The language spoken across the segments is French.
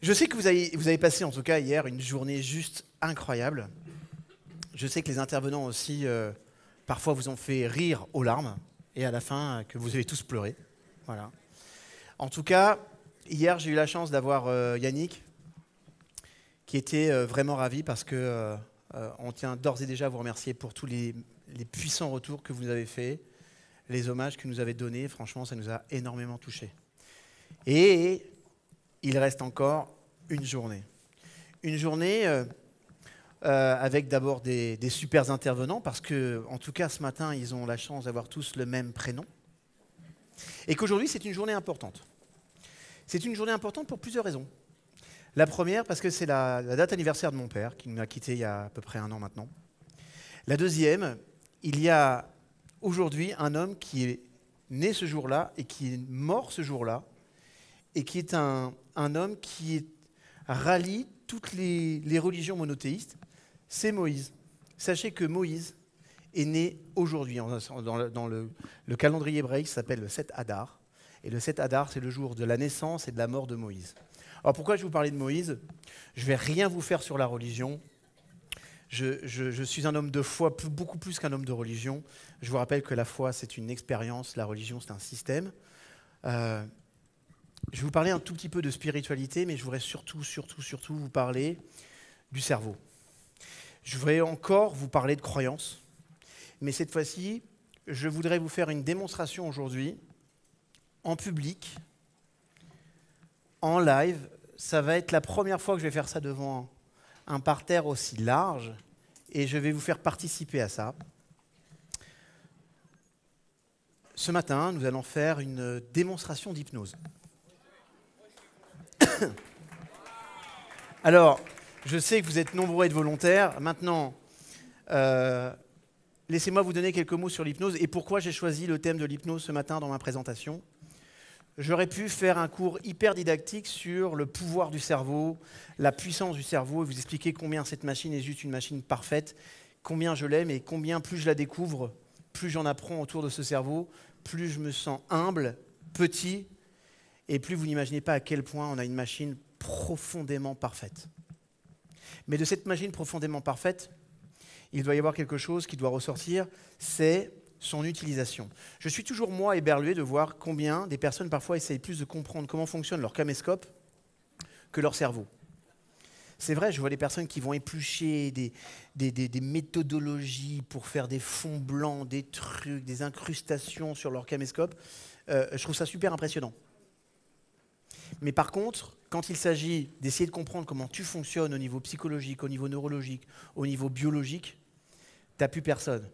Je sais que vous avez passé, en tout cas hier, une journée juste incroyable. Je sais que les intervenants aussi, parfois, vous ont fait rire aux larmes, et à la fin, que vous avez tous pleuré. Voilà. En tout cas, hier, j'ai eu la chance d'avoir Yannick, qui était vraiment ravi parce que on tient d'ores et déjà à vous remercier pour tous les puissants retours que vous nous avez faits, les hommages que vous nous avez donnés. Franchement, ça nous a énormément touchés. Et il reste encore une journée. Une journée avec d'abord des super intervenants, parce que, en tout cas, ce matin, ils ont la chance d'avoir tous le même prénom. Et qu'aujourd'hui, c'est une journée importante. C'est une journée importante pour plusieurs raisons. La première, parce que c'est la date anniversaire de mon père, qui nous a quittés il y a à peu près 1 an maintenant. La deuxième, il y a aujourd'hui un homme qui est né ce jour-là et qui est mort ce jour-là, et qui est un homme qui rallie toutes les religions monothéistes, c'est Moïse. Sachez que Moïse est né aujourd'hui, dans le calendrier hébraïque, ça s'appelle le 7 Adar. Et le 7 Adar, c'est le jour de la naissance et de la mort de Moïse. Alors pourquoi je vous parlais de Moïse? Je ne vais rien vous faire sur la religion. Je suis un homme de foi, beaucoup plus qu'un homme de religion. Je vous rappelle que la foi, c'est une expérience, la religion, c'est un système. Je vais vous parler un tout petit peu de spiritualité, mais je voudrais surtout vous parler du cerveau. Je voudrais encore vous parler de croyances, mais cette fois-ci, je voudrais vous faire une démonstration aujourd'hui, en public, en live. Ça va être la première fois que je vais faire ça devant un parterre aussi large, et je vais vous faire participer à ça. Ce matin, nous allons faire une démonstration d'hypnose. Alors, je sais que vous êtes nombreux à être volontaires. Maintenant, laissez-moi vous donner quelques mots sur l'hypnose et pourquoi j'ai choisi le thème de l'hypnose ce matin dans ma présentation. J'aurais pu faire un cours hyper didactique sur le pouvoir du cerveau, la puissance du cerveau, et vous expliquer combien cette machine est juste une machine parfaite, combien je l'aime et combien plus je la découvre, plus j'en apprends autour de ce cerveau, plus je me sens humble, petit, et plus vous n'imaginez pas à quel point on a une machine profondément parfaite. Mais de cette machine profondément parfaite, il doit y avoir quelque chose qui doit ressortir, c'est son utilisation. Je suis toujours, moi, éberlué de voir combien des personnes parfois essayent plus de comprendre comment fonctionne leur caméscope que leur cerveau. C'est vrai, je vois des personnes qui vont éplucher des méthodologies pour faire des fonds blancs, des trucs, des incrustations sur leur caméscope. Je trouve ça super impressionnant. Mais par contre, quand il s'agit d'essayer de comprendre comment tu fonctionnes au niveau psychologique, au niveau neurologique, au niveau biologique, tu n'as plus personne.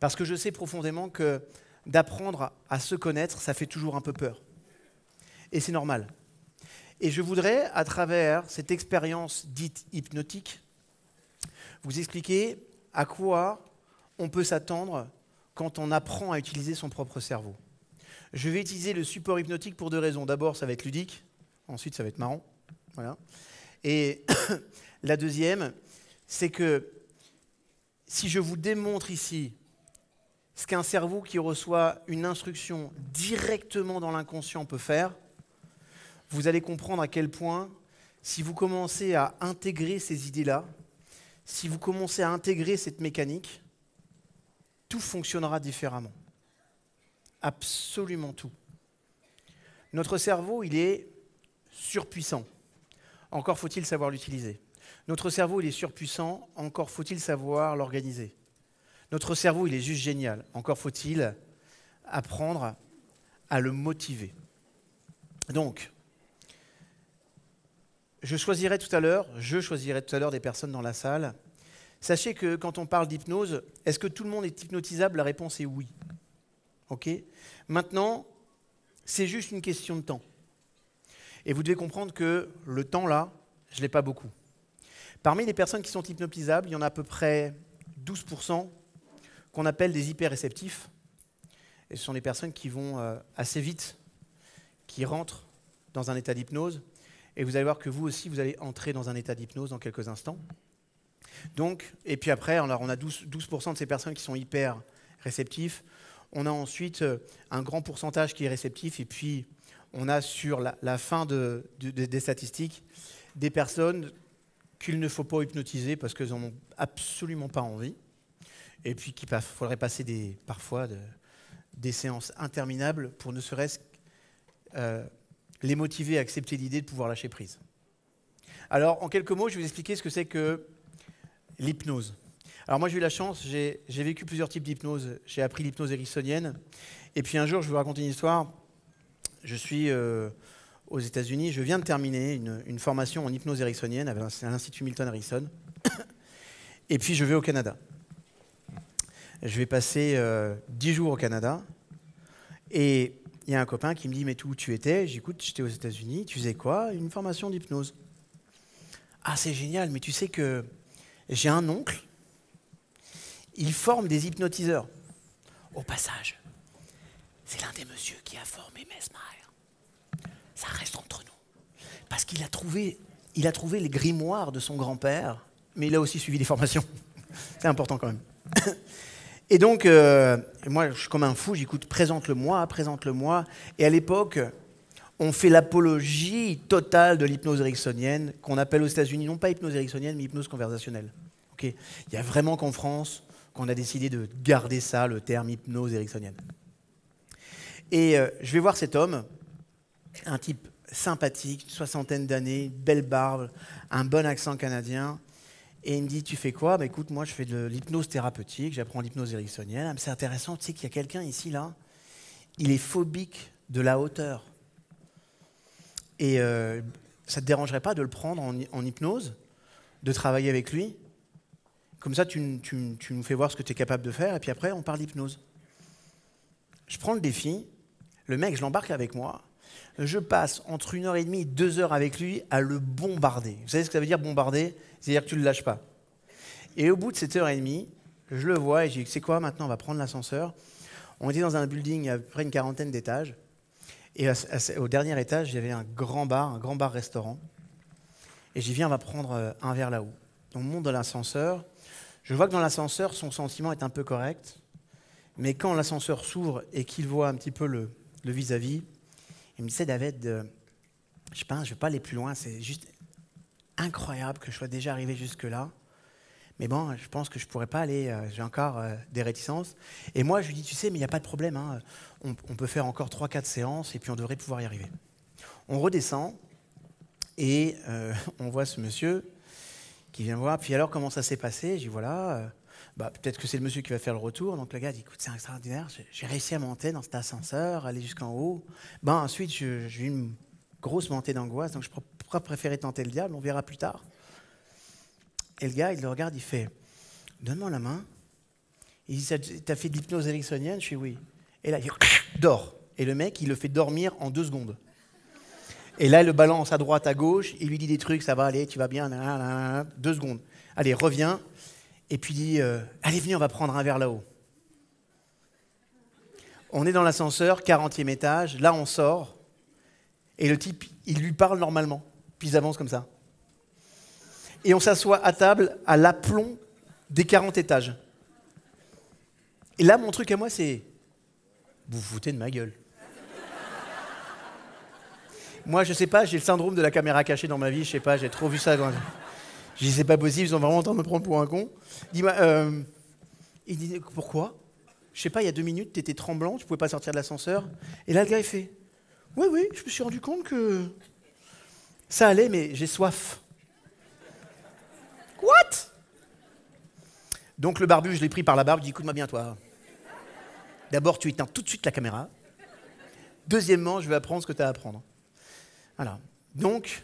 Parce que je sais profondément que d'apprendre à se connaître, ça fait toujours un peu peur. Et c'est normal. Et je voudrais, à travers cette expérience dite hypnotique, vous expliquer à quoi on peut s'attendre quand on apprend à utiliser son propre cerveau. Je vais utiliser le support hypnotique pour 2 raisons. D'abord, ça va être ludique. Ensuite, ça va être marrant. Voilà. Et la deuxième, c'est que si je vous démontre ici ce qu'un cerveau qui reçoit une instruction directement dans l'inconscient peut faire, vous allez comprendre à quel point, si vous commencez à intégrer ces idées-là, si vous commencez à intégrer cette mécanique, tout fonctionnera différemment. Absolument tout. Notre cerveau, il est surpuissant. Encore faut-il savoir l'utiliser. Notre cerveau, il est surpuissant. Encore faut-il savoir l'organiser. Notre cerveau, il est juste génial. Encore faut-il apprendre à le motiver. Donc, je choisirai tout à l'heure des personnes dans la salle. Sachez que quand on parle d'hypnose, est-ce que tout le monde est hypnotisable? La réponse est oui. Ok. Maintenant, c'est juste une question de temps. Et vous devez comprendre que le temps, là, je ne l'ai pas beaucoup. Parmi les personnes qui sont hypnotisables, il y en a à peu près 12% qu'on appelle des hyperréceptifs. Et ce sont des personnes qui vont assez vite, qui rentrent dans un état d'hypnose. Et vous allez voir que vous aussi, vous allez entrer dans un état d'hypnose dans quelques instants. Donc, et puis après, on a 12% de ces personnes qui sont hyper réceptifs. On a ensuite un grand pourcentage qui est réceptif. Et puis, on a sur la fin des statistiques des personnes qu'il ne faut pas hypnotiser parce qu'elles n'en ont absolument pas envie. Et puis qu'il faudrait passer parfois des séances interminables pour ne serait-ce les motiver à accepter l'idée de pouvoir lâcher prise. Alors, en quelques mots, je vais vous expliquer ce que c'est que l'hypnose. Alors moi, j'ai eu la chance, j'ai vécu plusieurs types d'hypnose. J'ai appris l'hypnose ericksonienne. Et puis un jour, je vais vous raconter une histoire. Je suis aux États-Unis. Je viens de terminer une formation en hypnose ericksonienne à l'Institut Milton Erickson. Et puis, je vais au Canada. Je vais passer 10 jours au Canada. Et il y a un copain qui me dit « Mais où tu étais ?» J'écoute, j'étais aux États-Unis. Tu faisais quoi? Une formation d'hypnose. Ah, c'est génial, mais tu sais que j'ai un oncle. Il forme des hypnotiseurs. Au passage, c'est l'un des messieurs qui a formé Mesmer. Ça reste entre nous. Parce qu'il a trouvé les grimoires de son grand-père, mais il a aussi suivi des formations. C'est important quand même. Et donc, moi, je suis comme un fou, j'écoute « présente-le-moi ». Et à l'époque, on fait l'apologie totale de l'hypnose ericksonienne, qu'on appelle aux États-Unis, non pas hypnose ericksonienne, mais hypnose conversationnelle. Okay. Il n'y a vraiment qu'en France qu'on a décidé de garder ça, le terme hypnose ericksonienne. Et je vais voir cet homme, un type sympathique, une soixantaine d'années, belle barbe, un bon accent canadien. Et il me dit, tu fais quoi? Bah, écoute, moi, je fais de l'hypnose thérapeutique, j'apprends l'hypnose ericksonienne. Ah, c'est intéressant, tu sais qu'il y a quelqu'un ici, là, il est phobique de la hauteur. Et ça ne te dérangerait pas de le prendre en hypnose, de travailler avec lui? Comme ça, tu nous fais voir ce que tu es capable de faire, et puis après, on parle d'hypnose. Je prends le défi, le mec, je l'embarque avec moi, je passe entre 1h30 et 2 heures avec lui à le bombarder. Vous savez ce que ça veut dire bombarder? C'est-à-dire que tu ne le lâches pas. Et au bout de cette 1h30, je le vois et je dis, c'est quoi maintenant? On va prendre l'ascenseur. On était dans un building à peu près une 40aine d'étages. Et au dernier étage, il y avait un grand bar-restaurant. Et j'ai dit, viens, on va prendre un verre là-haut. On monte dans l'ascenseur. Je vois que dans l'ascenseur, son sentiment est un peu correct. Mais quand l'ascenseur s'ouvre et qu'il voit un petit peu le vis-à-vis, il me dit, David, je ne vais pas aller plus loin, c'est juste incroyable que je sois déjà arrivé jusque-là. Mais bon, je pense que je ne pourrais pas aller, j'ai encore des réticences. Et moi, je lui dis, tu sais, mais il n'y a pas de problème, hein, on peut faire encore 3-4 séances et puis on devrait pouvoir y arriver. On redescend et on voit ce monsieur qui vient voir. Puis alors, comment ça s'est passé? Je dis, voilà, peut-être que c'est le monsieur qui va faire le retour. Donc le gars dit, écoute, c'est extraordinaire, j'ai réussi à monter dans cet ascenseur, aller jusqu'en haut. Ensuite, j'ai eu une grosse montée d'angoisse, donc je préférais tenter le diable, on verra plus tard. Et le gars, il le regarde, il fait, donne-moi la main. Il dit, t'as fait de l'hypnose ericksonienne? Je dis, oui. Et là, il dort. Et le mec, il le fait dormir en 2 secondes. Et là, il le balance à droite, à gauche, il lui dit des trucs, ça va aller, tu vas bien, 2 secondes. Allez, reviens. Et puis il dit, allez, venez, on va prendre un verre là-haut. On est dans l'ascenseur, 40e étage, là on sort, et le type, il lui parle normalement, puis ils avancent comme ça. Et on s'assoit à table à l'aplomb des 40 étages. Et là, mon truc à moi, c'est, vous vous foutez de ma gueule. Moi, je sais pas, j'ai le syndrome de la caméra cachée dans ma vie, je sais pas, j'ai trop vu ça. Je dis, c'est pas possible, ils sont vraiment en train de me prendre pour un con. Dis-moi, il dit, pourquoi? Je sais pas, il y a 2 minutes, tu étais tremblant, tu pouvais pas sortir de l'ascenseur. Et là, le gars, il fait, oui, je me suis rendu compte que ça allait, mais j'ai soif. What? Donc le barbu, je l'ai pris par la barbe, je dis, écoute-moi bien, toi. D'abord, tu éteins tout de suite la caméra. Deuxièmement, je vais apprendre ce que tu as à apprendre. Voilà. Donc,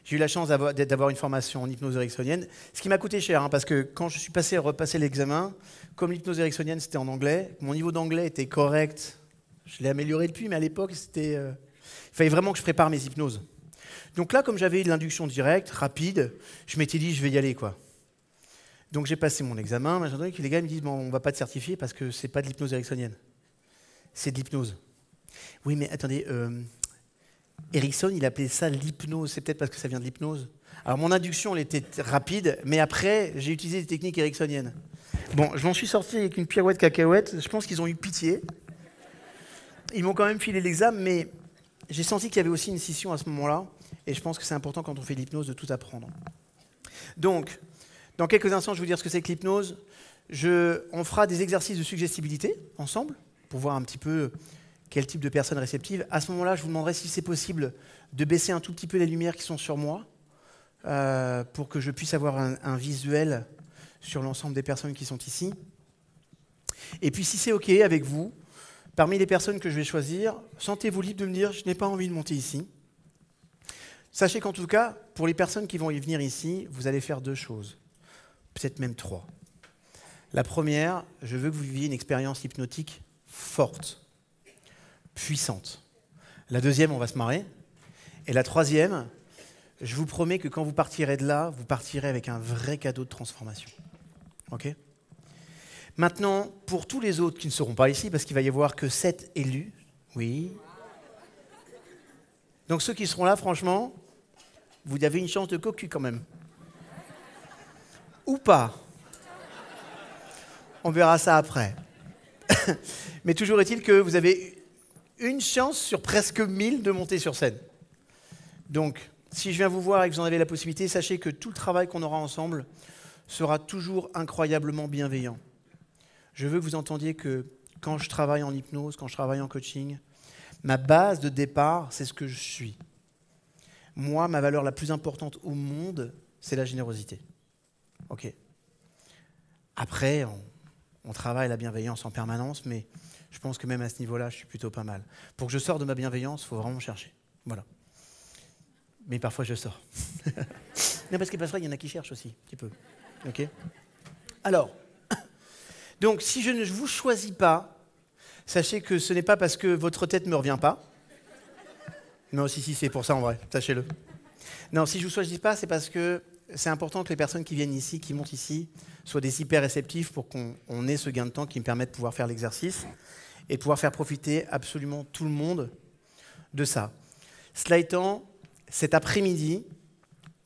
j'ai eu la chance d'avoir une formation en hypnose ericksonienne, ce qui m'a coûté cher, hein, parce que quand je suis repassé l'examen, comme l'hypnose ericksonienne, c'était en anglais, mon niveau d'anglais était correct. Je l'ai amélioré depuis, mais à l'époque, il fallait vraiment que je prépare mes hypnoses. Donc là, comme j'avais eu de l'induction directe, rapide, je m'étais dit, je vais y aller, quoi. Donc j'ai passé mon examen, et les gars me disent, bon, on ne va pas te certifier parce que ce n'est pas de l'hypnose ericksonienne. C'est de l'hypnose. Oui, mais attendez, Erickson, il appelait ça l'hypnose. C'est peut-être parce que ça vient de l'hypnose. Alors mon induction, elle était rapide, mais après, j'ai utilisé des techniques ericksoniennes. Bon, je m'en suis sorti avec une pirouette cacahuète. Je pense qu'ils ont eu pitié. Ils m'ont quand même filé l'examen, mais j'ai senti qu'il y avait aussi une scission à ce moment-là, et je pense que c'est important quand on fait de l'hypnose de tout apprendre. Donc, dans quelques instants, je vais vous dire ce que c'est que l'hypnose. On fera des exercices de suggestibilité ensemble, pour voir un petit peu quel type de personne réceptive. À ce moment-là, je vous demanderai si c'est possible de baisser un tout petit peu les lumières qui sont sur moi, pour que je puisse avoir un visuel sur l'ensemble des personnes qui sont ici. Et puis si c'est OK avec vous, parmi les personnes que je vais choisir, sentez-vous libre de me dire « je n'ai pas envie de monter ici ». Sachez qu'en tout cas, pour les personnes qui vont y venir ici, vous allez faire deux choses, peut-être même trois. La première, je veux que vous viviez une expérience hypnotique forte, puissante. La deuxième, on va se marrer. Et la troisième, je vous promets que quand vous partirez de là, vous partirez avec un vrai cadeau de transformation. OK ? Maintenant, pour tous les autres qui ne seront pas ici, parce qu'il va y avoir que 7 élus, oui. Donc ceux qui seront là, franchement, vous avez une chance de cocu quand même. Ou pas. On verra ça après. Mais toujours est-il que vous avez une chance sur presque 1000 de monter sur scène. Donc, si je viens vous voir et que vous en avez la possibilité, sachez que tout le travail qu'on aura ensemble sera toujours incroyablement bienveillant. Je veux que vous entendiez que quand je travaille en hypnose, quand je travaille en coaching, ma base de départ, c'est ce que je suis. Moi, ma valeur la plus importante au monde, c'est la générosité. OK. Après, on travaille la bienveillance en permanence, mais je pense que même à ce niveau-là, je suis plutôt pas mal. Pour que je sorte de ma bienveillance, il faut vraiment chercher. Voilà. Mais parfois, je sors. Non, parce que parfois, il y en a qui cherchent aussi, un petit peu. OK ? Alors, donc, si je ne vous choisis pas, sachez que ce n'est pas parce que votre tête ne me revient pas. Non, si, c'est pour ça en vrai, sachez-le. Non, si je ne vous choisis pas, c'est parce que c'est important que les personnes qui viennent ici, qui montent ici, soient des hyper réceptifs pour qu'on ait ce gain de temps qui me permet de pouvoir faire l'exercice et de pouvoir faire profiter absolument tout le monde de ça. Cela étant, cet après-midi,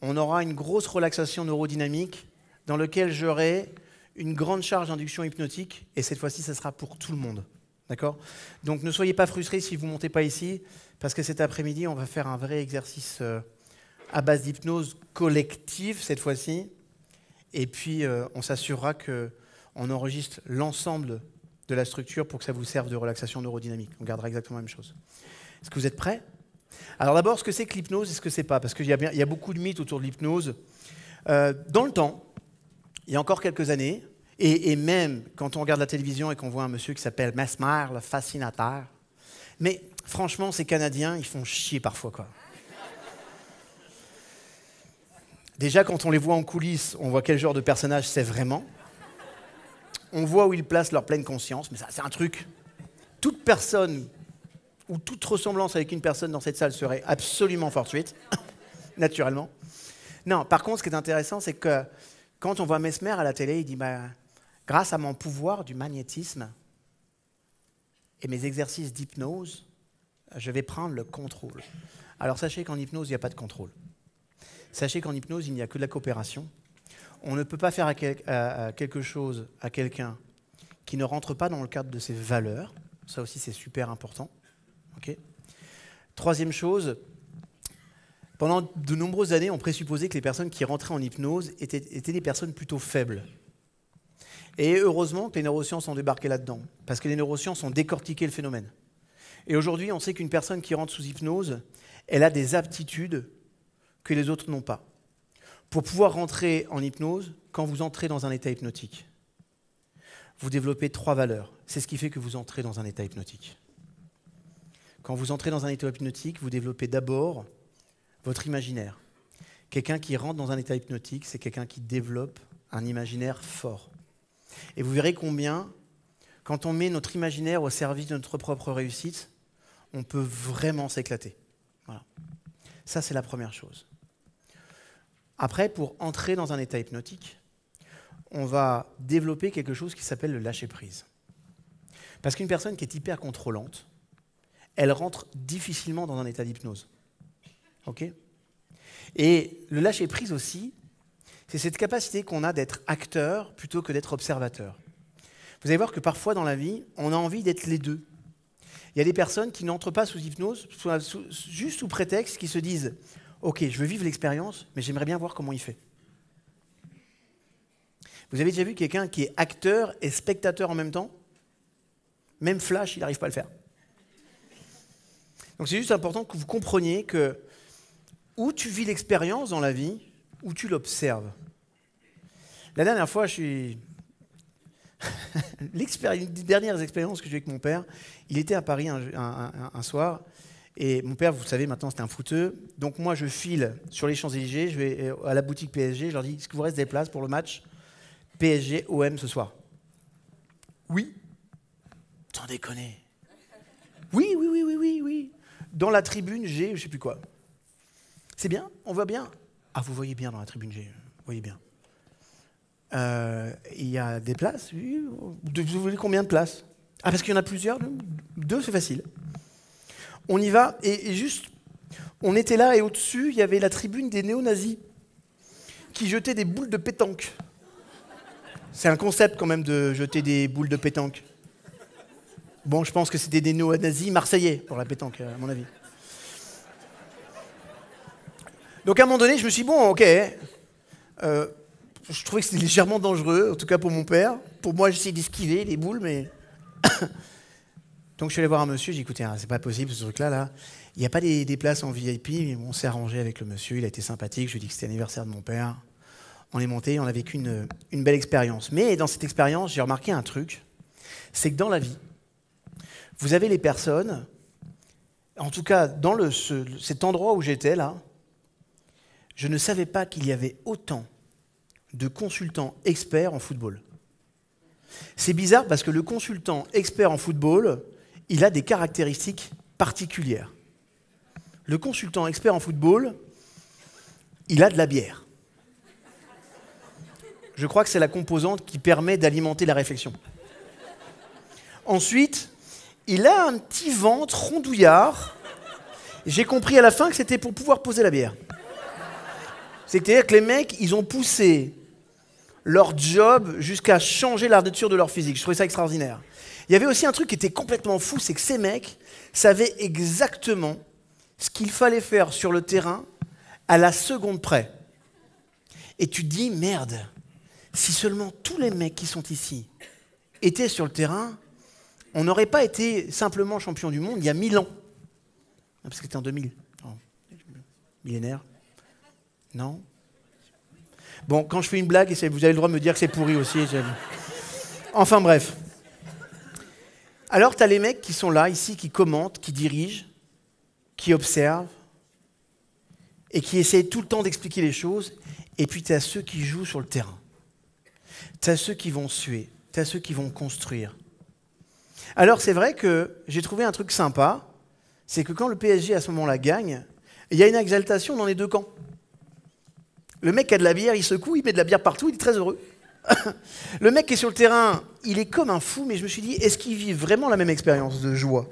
on aura une grosse relaxation neurodynamique dans laquelle j'aurai une grande charge d'induction hypnotique, et cette fois-ci, ça sera pour tout le monde. D'accord ? Donc ne soyez pas frustrés si vous ne montez pas ici, parce que cet après-midi, on va faire un vrai exercice à base d'hypnose collective, cette fois-ci, et puis on s'assurera qu'on enregistre l'ensemble de la structure pour que ça vous serve de relaxation neurodynamique. On gardera exactement la même chose. Est-ce que vous êtes prêts ? Alors d'abord, ce que c'est que l'hypnose et ce que c'est pas, parce qu'il y a beaucoup de mythes autour de l'hypnose. Dans le temps, il y a encore quelques années, et même quand on regarde la télévision et qu'on voit un monsieur qui s'appelle Mesmer, le fascinateur, mais franchement, ces Canadiens, ils font chier parfois, quoi. Déjà, quand on les voit en coulisses, on voit quel genre de personnage c'est vraiment. On voit où ils placent leur pleine conscience, mais ça, c'est un truc. Toute personne ou toute ressemblance avec une personne dans cette salle serait absolument fortuite, naturellement. Non, par contre, ce qui est intéressant, c'est que quand on voit Mesmer à la télé, il dit « grâce à mon pouvoir du magnétisme et mes exercices d'hypnose, je vais prendre le contrôle. » Alors sachez qu'en hypnose, il n'y a pas de contrôle. Sachez qu'en hypnose, il n'y a que de la coopération. On ne peut pas faire quelque chose à quelqu'un qui ne rentre pas dans le cadre de ses valeurs. Ça aussi, c'est super important. Okay. Troisième chose, pendant de nombreuses années, on présupposait que les personnes qui rentraient en hypnose étaient des personnes plutôt faibles. Et heureusement que les neurosciences ont débarqué là-dedans, parce que les neurosciences ont décortiqué le phénomène. Et aujourd'hui, on sait qu'une personne qui rentre sous hypnose, elle a des aptitudes que les autres n'ont pas. Pour pouvoir rentrer en hypnose, quand vous entrez dans un état hypnotique, vous développez 3 valeurs. C'est ce qui fait que vous entrez dans un état hypnotique. Quand vous entrez dans un état hypnotique, vous développez d'abord votre imaginaire. Quelqu'un qui rentre dans un état hypnotique, c'est quelqu'un qui développe un imaginaire fort. Et vous verrez combien, quand on met notre imaginaire au service de notre propre réussite, on peut vraiment s'éclater. Voilà. Ça, c'est la première chose. Après, pour entrer dans un état hypnotique, on va développer quelque chose qui s'appelle le lâcher-prise. Parce qu'une personne qui est hyper contrôlante, elle rentre difficilement dans un état d'hypnose. OK ? Et le lâcher-prise aussi, c'est cette capacité qu'on a d'être acteur plutôt que d'être observateur. Vous allez voir que parfois dans la vie, on a envie d'être les deux. Il y a des personnes qui n'entrent pas sous hypnose, juste sous prétexte, qui se disent « Ok, je veux vivre l'expérience, mais j'aimerais bien voir comment il fait. » Vous avez déjà vu quelqu'un qui est acteur et spectateur en même temps? Même Flash, il n'arrive pas à le faire. Donc c'est juste important que vous compreniez que où tu vis l'expérience dans la vie, où tu l'observes. La dernière fois, une des dernières expériences que j'ai eues avec mon père, il était à Paris un soir, et mon père, vous savez, maintenant c'est un footeux, donc moi je file sur les Champs-Élysées, je vais à la boutique PSG, je leur dis, est-ce qu'il vous reste des places pour le match PSG-OM ce soir? Oui. Sans déconner. Oui. Dans la tribune G, je ne sais plus quoi. C'est bien? On voit bien? Ah, vous voyez bien dans la tribune G, vous voyez bien. Il y a des places? Oui. Vous voulez combien de places? Ah, parce qu'il y en a plusieurs? 2, c'est facile. On y va, et juste, on était là, et au-dessus, il y avait la tribune des néo-nazis qui jetaient des boules de pétanque. C'est un concept quand même de jeter des boules de pétanque. Bon, je pense que c'était des néo-nazis marseillais pour la pétanque, à mon avis. Donc à un moment donné, je me suis dit, bon, ok, je trouvais que c'était légèrement dangereux, en tout cas pour mon père. Pour moi, j'essayais d'esquiver les boules, mais... Donc je suis allé voir un monsieur, j'ai dit, écoutez, c'est pas possible ce truc-là, là. Il n'y a pas des places en VIP, mais on s'est arrangé avec le monsieur, il a été sympathique, je lui ai dit que c'était l'anniversaire de mon père. On est monté, on a vécu une belle expérience. Mais dans cette expérience, j'ai remarqué un truc, c'est que dans la vie, vous avez les personnes, en tout cas dans cet endroit où j'étais là, je ne savais pas qu'il y avait autant de consultants experts en football. C'est bizarre parce que le consultant expert en football, il a des caractéristiques particulières. Le consultant expert en football, il a de la bière. Je crois que c'est la composante qui permet d'alimenter la réflexion. Ensuite, il a un petit ventre rondouillard. J'ai compris à la fin que c'était pour pouvoir poser la bière. C'est-à-dire que les mecs, ils ont poussé leur job jusqu'à changer la nature de leur physique. Je trouvais ça extraordinaire. Il y avait aussi un truc qui était complètement fou, c'est que ces mecs savaient exactement ce qu'il fallait faire sur le terrain à la seconde près. Et tu te dis, merde, si seulement tous les mecs qui sont ici étaient sur le terrain, on n'aurait pas été simplement champion du monde il y a 1000 ans. Parce que c'était en 2000. Oh. Millénaire. Non? Bon, quand je fais une blague, vous avez le droit de me dire que c'est pourri aussi. Enfin bref. Alors, tu as les mecs qui sont là, ici, qui commentent, qui dirigent, qui observent, et qui essayent tout le temps d'expliquer les choses. Et puis, tu as ceux qui jouent sur le terrain. Tu as ceux qui vont suer. Tu as ceux qui vont construire. Alors, c'est vrai que j'ai trouvé un truc sympa, c'est que quand le PSG, à ce moment-là, gagne, il y a une exaltation dans les deux camps. Le mec qui a de la bière, il secoue, il met de la bière partout, il est très heureux. Le mec qui est sur le terrain, il est comme un fou, mais je me suis dit, est-ce qu'il vit vraiment la même expérience de joie?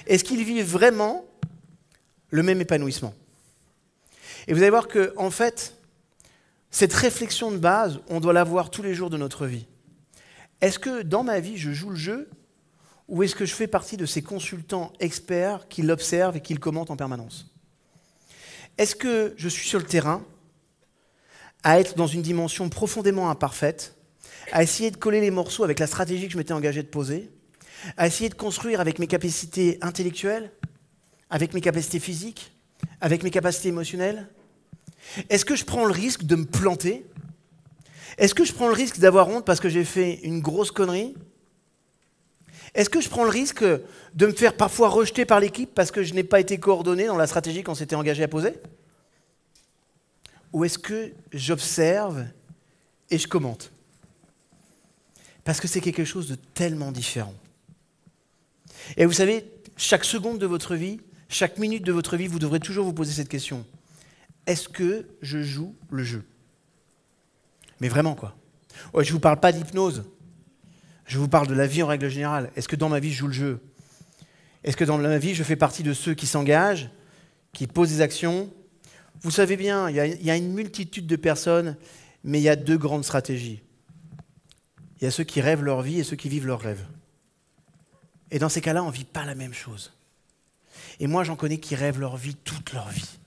Est-ce qu'il vit vraiment le même épanouissement? Et vous allez voir que, en fait, cette réflexion de base, on doit l'avoir tous les jours de notre vie. Est-ce que dans ma vie, je joue le jeu, ou est-ce que je fais partie de ces consultants experts qui l'observent et qui le commentent en permanence? Est-ce que je suis sur le terrain à être dans une dimension profondément imparfaite, à essayer de coller les morceaux avec la stratégie que je m'étais engagé de poser, à essayer de construire avec mes capacités intellectuelles, avec mes capacités physiques, avec mes capacités émotionnelles? Est-ce que je prends le risque de me planter? Est-ce que je prends le risque d'avoir honte parce que j'ai fait une grosse connerie? Est-ce que je prends le risque de me faire parfois rejeter par l'équipe parce que je n'ai pas été coordonné dans la stratégie qu'on s'était engagé à poser? Ou est-ce que j'observe et je commente? Parce que c'est quelque chose de tellement différent. Et vous savez, chaque seconde de votre vie, chaque minute de votre vie, vous devrez toujours vous poser cette question. Est-ce que je joue le jeu? Mais vraiment, quoi. Ouais, je ne vous parle pas d'hypnose. Je vous parle de la vie en règle générale. Est-ce que dans ma vie, je joue le jeu? Est-ce que dans ma vie, je fais partie de ceux qui s'engagent, qui posent des actions? Vous savez bien, il y a une multitude de personnes, mais il y a deux grandes stratégies. Il y a ceux qui rêvent leur vie et ceux qui vivent leurs rêves. Et dans ces cas-là, on ne vit pas la même chose. Et moi, j'en connais qui rêvent leur vie toute leur vie,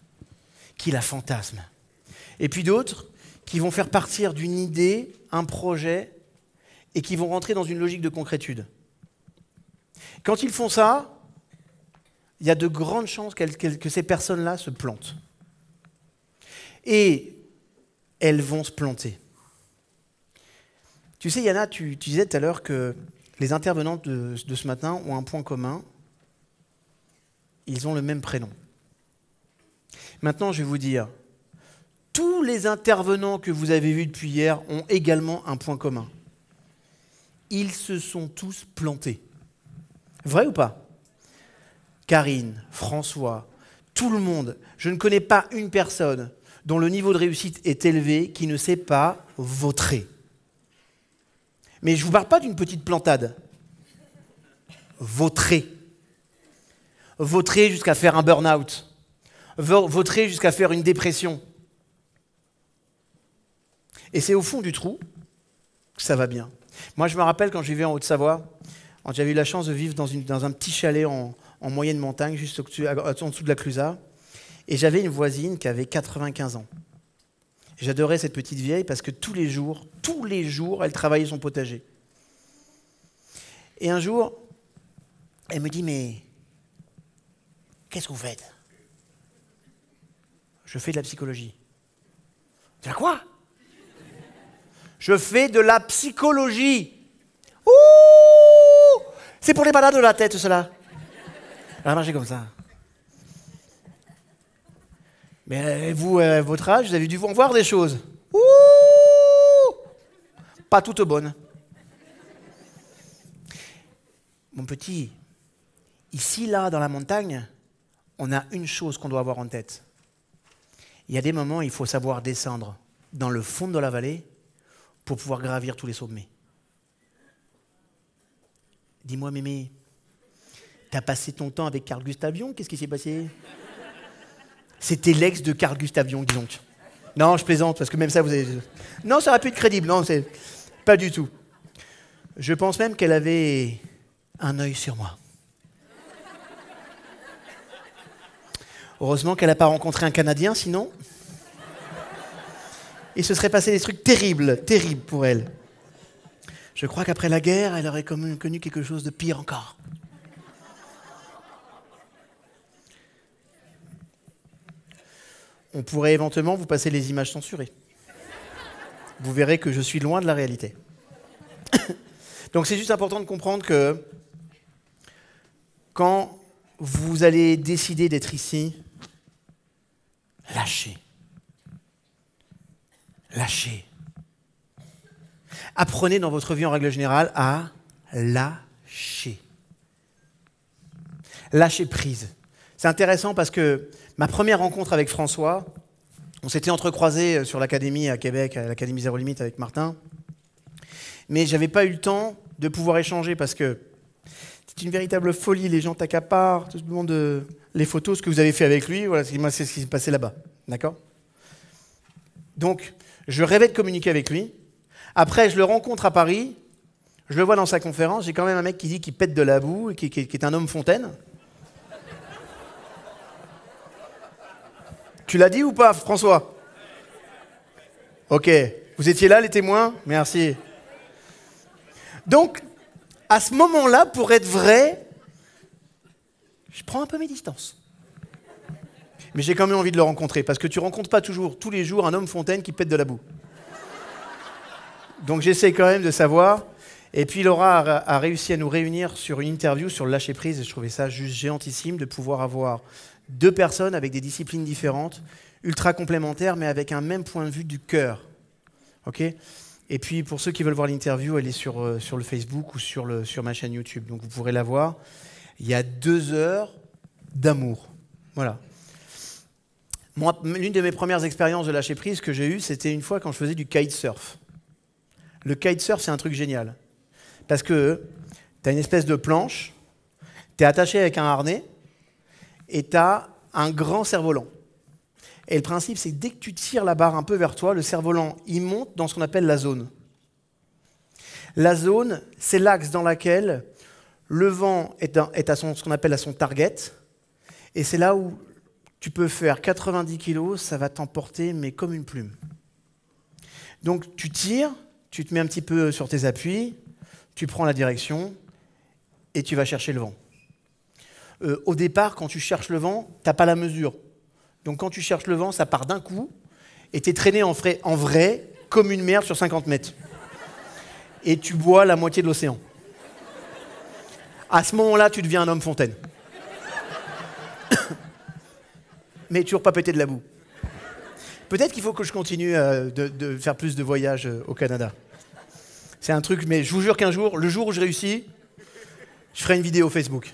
qui la fantasment. Et puis d'autres qui vont faire partir d'une idée, un projet, et qui vont rentrer dans une logique de concrétude. Quand ils font ça, il y a de grandes chances que ces personnes-là se plantent. Et elles vont se planter. Tu sais, Yana, tu disais tout à l'heure que les intervenants de ce matin ont un point commun. Ils ont le même prénom. Maintenant, je vais vous dire, tous les intervenants que vous avez vus depuis hier ont également un point commun. Ils se sont tous plantés. Vrai ou pas? Karine, François, tout le monde. Je ne connais pas une personne dont le niveau de réussite est élevé qui ne sait pas vautrer. Mais je ne vous parle pas d'une petite plantade. Vautrer. Vautrer jusqu'à faire un burn-out. Vautrer jusqu'à faire une dépression. Et c'est au fond du trou que ça va bien. Moi, je me rappelle quand je vivais en Haute-Savoie, j'avais eu la chance de vivre dans un petit chalet en moyenne montagne, juste en dessous de la Clusaz. Et j'avais une voisine qui avait 95 ans. J'adorais cette petite vieille parce que tous les jours, elle travaillait son potager. Et un jour, elle me dit, mais qu'est-ce que vous faites? Je fais de la psychologie. Tu dis quoi? Je fais de la psychologie. Ouh! C'est pour les malades de la tête, cela. Elle a marché comme ça. Mais vous, à votre âge, vous avez dû en voir des choses. Ouh! Pas toutes bonnes. Mon petit, ici, là, dans la montagne, on a une chose qu'on doit avoir en tête. Il y a des moments où il faut savoir descendre dans le fond de la vallée pour pouvoir gravir tous les sommets. Dis-moi, mémé, t'as passé ton temps avec Carl Gustave Jung, qu'est-ce qui s'est passé? C'était l'ex de Carl Gustave Jung, dis donc. Non, je plaisante, parce que même ça, vous avez... Non, ça aurait pu être crédible, non, c'est pas du tout. Je pense même qu'elle avait un œil sur moi. Heureusement qu'elle n'a pas rencontré un Canadien, sinon... il se serait passé des trucs terribles, terribles pour elle. Je crois qu'après la guerre, elle aurait connu quelque chose de pire encore. On pourrait éventuellement vous passer les images censurées. Vous verrez que je suis loin de la réalité. Donc c'est juste important de comprendre que quand vous allez décider d'être ici, lâchez. Lâchez. Apprenez dans votre vie en règle générale à lâcher. Lâcher prise. C'est intéressant parce que ma première rencontre avec François, on s'était entrecroisés sur l'académie à Québec, à l'académie Zéro Limite avec Martin, mais je n'avais pas eu le temps de pouvoir échanger parce que c'est une véritable folie, les gens t'accaparent, te demandent les photos, ce que vous avez fait avec lui, voilà, c'est ce qui s'est passé là-bas, d'accord? Donc, je rêvais de communiquer avec lui. Après, je le rencontre à Paris, je le vois dans sa conférence, j'ai quand même un mec qui dit qu'il pète de la boue, et qui est un homme fontaine. Tu l'as dit ou pas, François? Ok. Vous étiez là, les témoins? Merci. Donc, à ce moment-là, pour être vrai, je prends un peu mes distances. Mais j'ai quand même envie de le rencontrer, parce que tu ne rencontres pas toujours, tous les jours, un homme fontaine qui pète de la boue. Donc j'essaie quand même de savoir. Et puis Laura a réussi à nous réunir sur une interview sur le lâcher-prise, et je trouvais ça juste géantissime de pouvoir avoir deux personnes avec des disciplines différentes, ultra complémentaires, mais avec un même point de vue du cœur. Okay? Et puis pour ceux qui veulent voir l'interview, elle est sur le Facebook ou sur ma chaîne YouTube, donc vous pourrez la voir. Il y a 2 heures d'amour. Voilà. Moi, l'une de mes premières expériences de lâcher-prise que j'ai eue, c'était une fois quand je faisais du kitesurf. Le kitesurf, c'est un truc génial. Parce que tu as une espèce de planche, tu es attaché avec un harnais, et tu as un grand cerf-volant. Et le principe, c'est que dès que tu tires la barre un peu vers toi, le cerf-volant, il monte dans ce qu'on appelle la zone. La zone, c'est l'axe dans lequel Le vent est à ce qu'on appelle à son target, et c'est là où tu peux faire 90 kg, ça va t'emporter, mais comme une plume. Donc tu tires, tu te mets un petit peu sur tes appuis, tu prends la direction, et tu vas chercher le vent. Au départ, quand tu cherches le vent, tu n'as pas la mesure. Donc quand tu cherches le vent, ça part d'un coup, et tu es traîné en vrai, comme une merde sur 50 mètres. Et tu bois la moitié de l'océan. À ce moment-là, tu deviens un homme fontaine. Mais toujours pas pété de la boue. Peut-être qu'il faut que je continue de faire plus de voyages au Canada. C'est un truc, mais je vous jure qu'un jour, le jour où je réussis, je ferai une vidéo Facebook.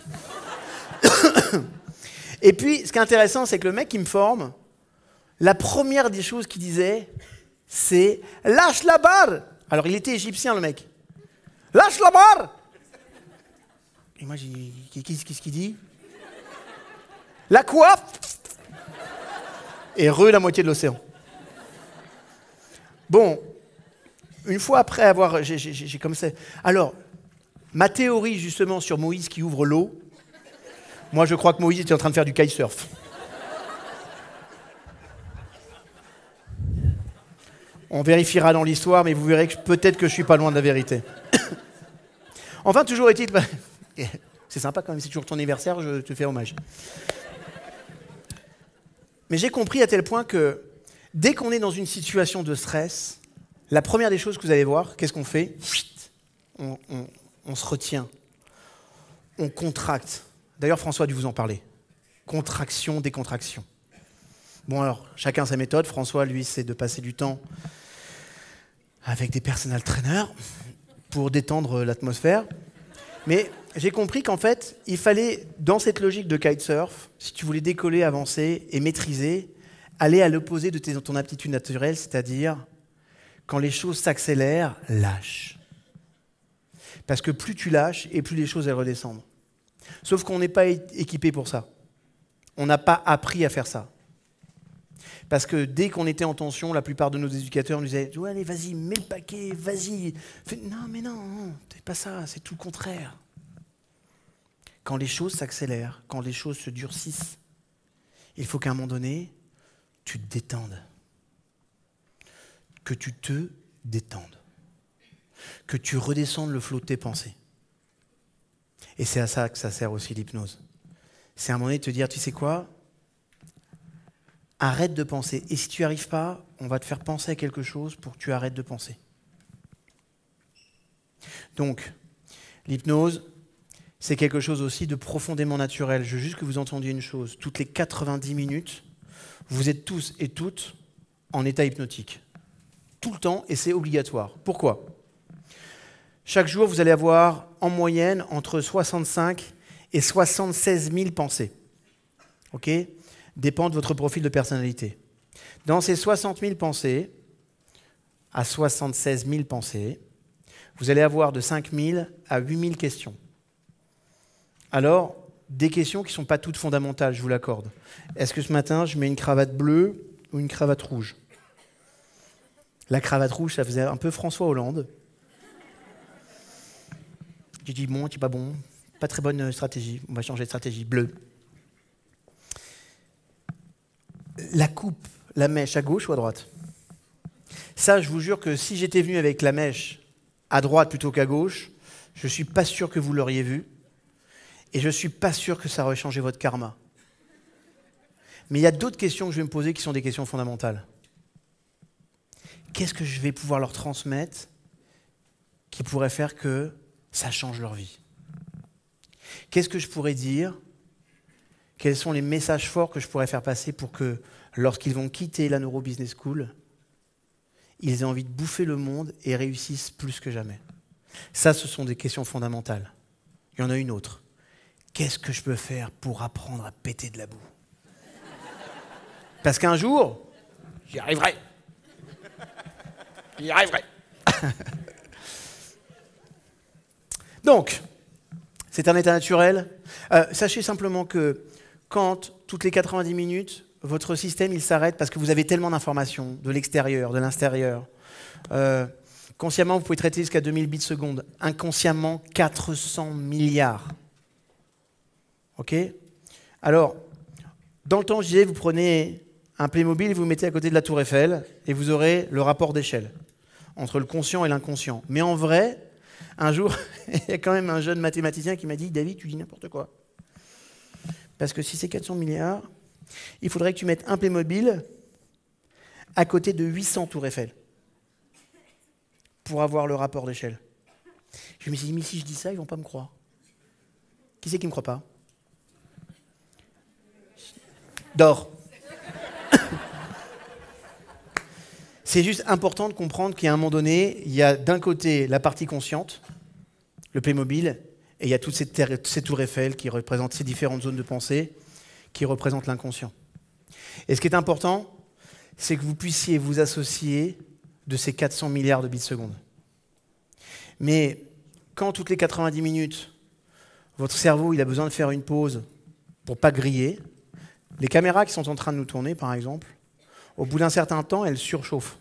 Et puis, ce qui est intéressant, c'est que le mec qui me forme, la première des choses qu'il disait, c'est « Lâche la barre !» Alors, il était égyptien, le mec. « Lâche la barre !» Et moi, j'ai dit « Qu'est-ce qu'il dit ?»« La quoi ?» Et la moitié de l'océan. Bon, une fois après avoir... J'ai comme ça... Alors, ma théorie, justement, sur Moïse qui ouvre l'eau, moi, je crois que Moïse était en train de faire du kitesurf. On vérifiera dans l'histoire, mais vous verrez que peut-être que je suis pas loin de la vérité. Enfin, toujours est-il... C'est sympa quand même, c'est toujours ton anniversaire, je te fais hommage. Mais j'ai compris à tel point que dès qu'on est dans une situation de stress, la première des choses que vous allez voir, qu'est-ce qu'on fait ? On se retient, on contracte. D'ailleurs, François a dû vous en parler. Contraction, décontraction. Bon alors, chacun sa méthode. François, lui, c'est de passer du temps avec des personal trainers pour détendre l'atmosphère. Mais j'ai compris qu'en fait, il fallait, dans cette logique de kitesurf, si tu voulais décoller, avancer et maîtriser, aller à l'opposé de ton aptitude naturelle, c'est-à-dire, quand les choses s'accélèrent, lâche. Parce que plus tu lâches, et plus les choses elles redescendent. Sauf qu'on n'est pas équipé pour ça. On n'a pas appris à faire ça. Parce que dès qu'on était en tension, la plupart de nos éducateurs nous disaient « Ouais, allez, vas-y, mets le paquet, vas-y. » Non, mais non, c'est pas ça, c'est tout le contraire. Quand les choses s'accélèrent, quand les choses se durcissent, il faut qu'à un moment donné, tu te détendes. Que tu te détendes. Que tu redescendes le flot de tes pensées. Et c'est à ça que ça sert aussi l'hypnose. C'est à un moment donné de te dire, tu sais quoi ? Arrête de penser. Et si tu n'y arrives pas, on va te faire penser à quelque chose pour que tu arrêtes de penser. Donc, l'hypnose, c'est quelque chose aussi de profondément naturel. Je veux juste que vous entendiez une chose. Toutes les 90 minutes, vous êtes tous et toutes en état hypnotique. Tout le temps, et c'est obligatoire. Pourquoi ? Chaque jour, vous allez avoir en moyenne entre 65 et 76 000 pensées. OK ? Dépend de votre profil de personnalité. Dans ces 60 000 pensées, à 76 000 pensées, vous allez avoir de 5 000 à 8 000 questions. Alors, des questions qui ne sont pas toutes fondamentales, je vous l'accorde. Est-ce que ce matin, je mets une cravate bleue ou une cravate rouge ? La cravate rouge, ça faisait un peu François Hollande. J'ai dit, bon, c'est pas bon, pas très bonne stratégie, on va changer de stratégie, bleue. La coupe, la mèche à gauche ou à droite ? Ça, je vous jure que si j'étais venu avec la mèche à droite plutôt qu'à gauche, je ne suis pas sûr que vous l'auriez vu et je ne suis pas sûr que ça aurait changé votre karma. Mais il y a d'autres questions que je vais me poser qui sont des questions fondamentales. Qu'est-ce que je vais pouvoir leur transmettre qui pourrait faire que ça change leur vie ? Qu'est-ce que je pourrais dire ? Quels sont les messages forts que je pourrais faire passer pour que, lorsqu'ils vont quitter la Neuro Business School, ils aient envie de bouffer le monde et réussissent plus que jamais ? Ça, ce sont des questions fondamentales. Il y en a une autre. Qu'est-ce que je peux faire pour apprendre à péter de la boue ? Parce qu'un jour, j'y arriverai. J'y arriverai. Donc, c'est un état naturel. Sachez simplement que quand, toutes les 90 minutes, votre système il s'arrête parce que vous avez tellement d'informations de l'extérieur, de l'intérieur, Consciemment, vous pouvez traiter jusqu'à 2000 bits seconde. Inconsciemment, 400 milliards. OK? Alors, dans le temps, je disais, vous prenez un Playmobil, vous le mettez à côté de la Tour Eiffel, et vous aurez le rapport d'échelle entre le conscient et l'inconscient. Mais en vrai, un jour, il y a quand même un jeune mathématicien qui m'a dit « David, tu dis n'importe quoi. Parce que si c'est 400 milliards, il faudrait que tu mettes un Playmobil à côté de 800 Tours Eiffel pour avoir le rapport d'échelle. » Je me suis dit « Mais si je dis ça, ils ne vont pas me croire. » Qui c'est qui ne me croit pas? Dors. C'est juste important de comprendre qu'à un moment donné, il y a d'un côté la partie consciente, le Playmobil, et il y a toutes ces tours Eiffel qui représentent ces différentes zones de pensée qui représentent l'inconscient. Et ce qui est important, c'est que vous puissiez vous associer de ces 400 milliards de bits secondes. Mais quand toutes les 90 minutes, votre cerveau il a besoin de faire une pause pour ne pas griller, les caméras qui sont en train de nous tourner, par exemple, au bout d'un certain temps, elles surchauffent.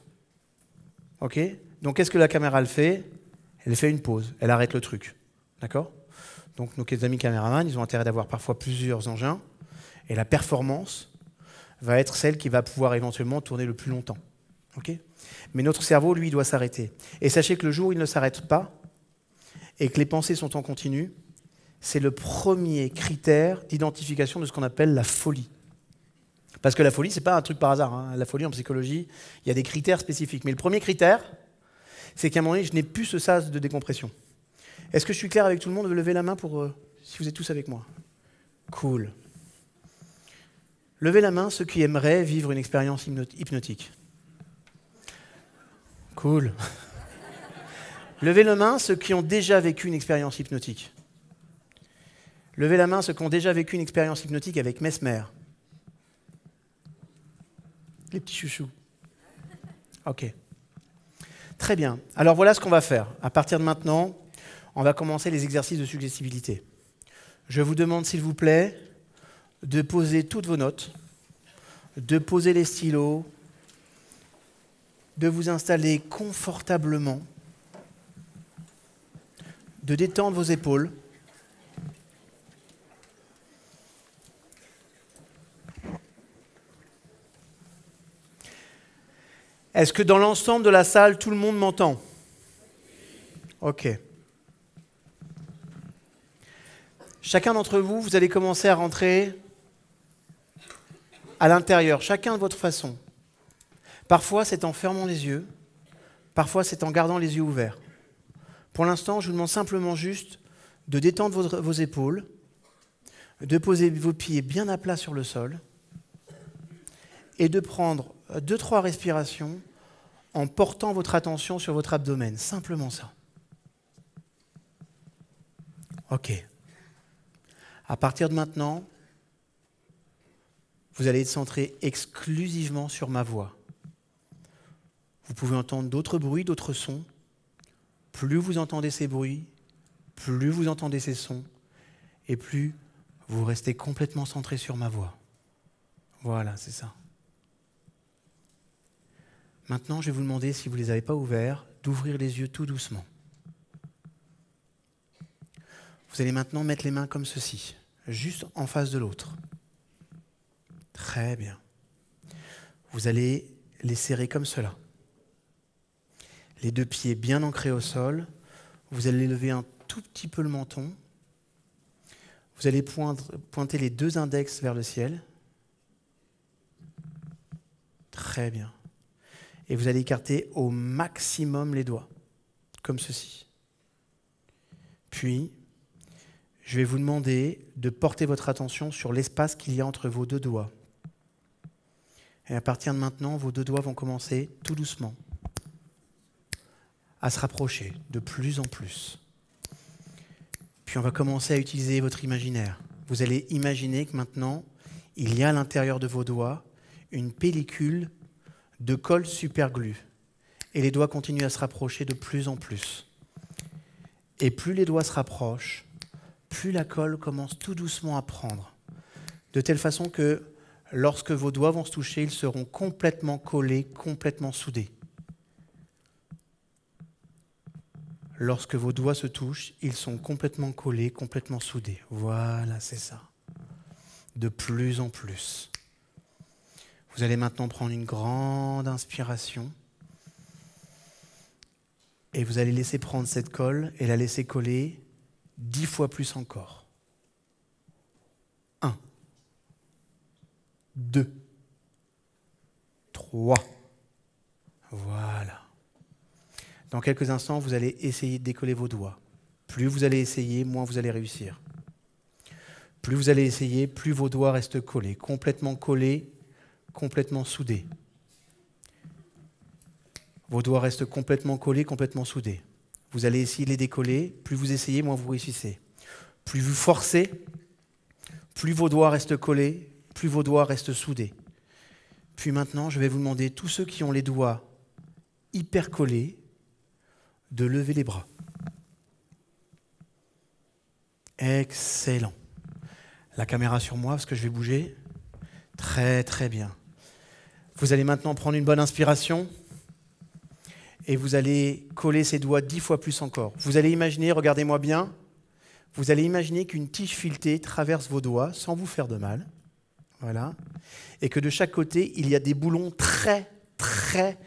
OK? Donc, qu'est-ce que la caméra elle fait? Elle fait une pause, elle arrête le truc. D'accord? Donc, nos amis caméramans, ils ont intérêt d'avoir parfois plusieurs engins, et la performance va être celle qui va pouvoir éventuellement tourner le plus longtemps. OK? Mais notre cerveau, lui, doit s'arrêter. Et sachez que le jour où il ne s'arrête pas, et que les pensées sont en continu, c'est le premier critère d'identification de ce qu'on appelle la folie. Parce que la folie, ce n'est pas un truc par hasard. Hein. La folie, en psychologie, il y a des critères spécifiques. Mais le premier critère, c'est qu'à un moment donné, je n'ai plus ce sas de décompression. Est-ce que je suis clair avec tout le monde? Levez la main pour si vous êtes tous avec moi. Cool. Levez la main ceux qui aimeraient vivre une expérience hypnotique. Cool. Levez la main ceux qui ont déjà vécu une expérience hypnotique. Levez la main ceux qui ont déjà vécu une expérience hypnotique avec Mesmer. Les petits chouchous. OK. Très bien. Alors voilà ce qu'on va faire. À partir de maintenant, on va commencer les exercices de suggestibilité. Je vous demande, s'il vous plaît, de poser toutes vos notes, de poser les stylos, de vous installer confortablement, de détendre vos épaules. Est-ce que dans l'ensemble de la salle, tout le monde m'entend? OK. Chacun d'entre vous, vous allez commencer à rentrer à l'intérieur, chacun de votre façon. Parfois, c'est en fermant les yeux, parfois, c'est en gardant les yeux ouverts. Pour l'instant, je vous demande simplement juste de détendre vos épaules, de poser vos pieds bien à plat sur le sol et de prendre 2-3 respirations en portant votre attention sur votre abdomen. Simplement ça. OK. À partir de maintenant, vous allez être centré exclusivement sur ma voix. Vous pouvez entendre d'autres bruits, d'autres sons. Plus vous entendez ces bruits, plus vous entendez ces sons, et plus vous restez complètement centré sur ma voix. Voilà, c'est ça. Maintenant, je vais vous demander, si vous ne les avez pas ouverts, d'ouvrir les yeux tout doucement. Vous allez maintenant mettre les mains comme ceci, juste en face de l'autre. Très bien. Vous allez les serrer comme cela. Les deux pieds bien ancrés au sol. Vous allez lever un tout petit peu le menton. Vous allez pointer les deux index vers le ciel. Très bien. Et vous allez écarter au maximum les doigts, comme ceci. Puis, je vais vous demander de porter votre attention sur l'espace qu'il y a entre vos deux doigts. Et à partir de maintenant, vos deux doigts vont commencer tout doucement à se rapprocher de plus en plus. Puis on va commencer à utiliser votre imaginaire. Vous allez imaginer que maintenant, il y a à l'intérieur de vos doigts une pellicule de colle superglue. Et les doigts continuent à se rapprocher de plus en plus. Et plus les doigts se rapprochent, plus la colle commence tout doucement à prendre. De telle façon que lorsque vos doigts vont se toucher, ils seront complètement collés, complètement soudés. Lorsque vos doigts se touchent, ils sont complètement collés, complètement soudés. Voilà, c'est ça. De plus en plus. Vous allez maintenant prendre une grande inspiration et vous allez laisser prendre cette colle et la laisser coller 10 fois plus encore. 1, 2, 3. Voilà. Dans quelques instants, vous allez essayer de décoller vos doigts. Plus vous allez essayer, moins vous allez réussir. Plus vous allez essayer, plus vos doigts restent collés, complètement soudés. Vos doigts restent complètement collés, complètement soudés. Vous allez essayer de les décoller, plus vous essayez, moins vous réussissez. Plus vous forcez, plus vos doigts restent collés, plus vos doigts restent soudés. Puis maintenant, je vais vous demander, tous ceux qui ont les doigts hyper collés, de lever les bras. Excellent. La caméra sur moi, parce que je vais bouger. Très, très bien. Vous allez maintenant prendre une bonne inspiration et vous allez coller ces doigts 10 fois plus encore. Vous allez imaginer, regardez-moi bien, vous allez imaginer qu'une tige filetée traverse vos doigts sans vous faire de mal. Voilà. Et que de chaque côté, il y a des boulons très, très,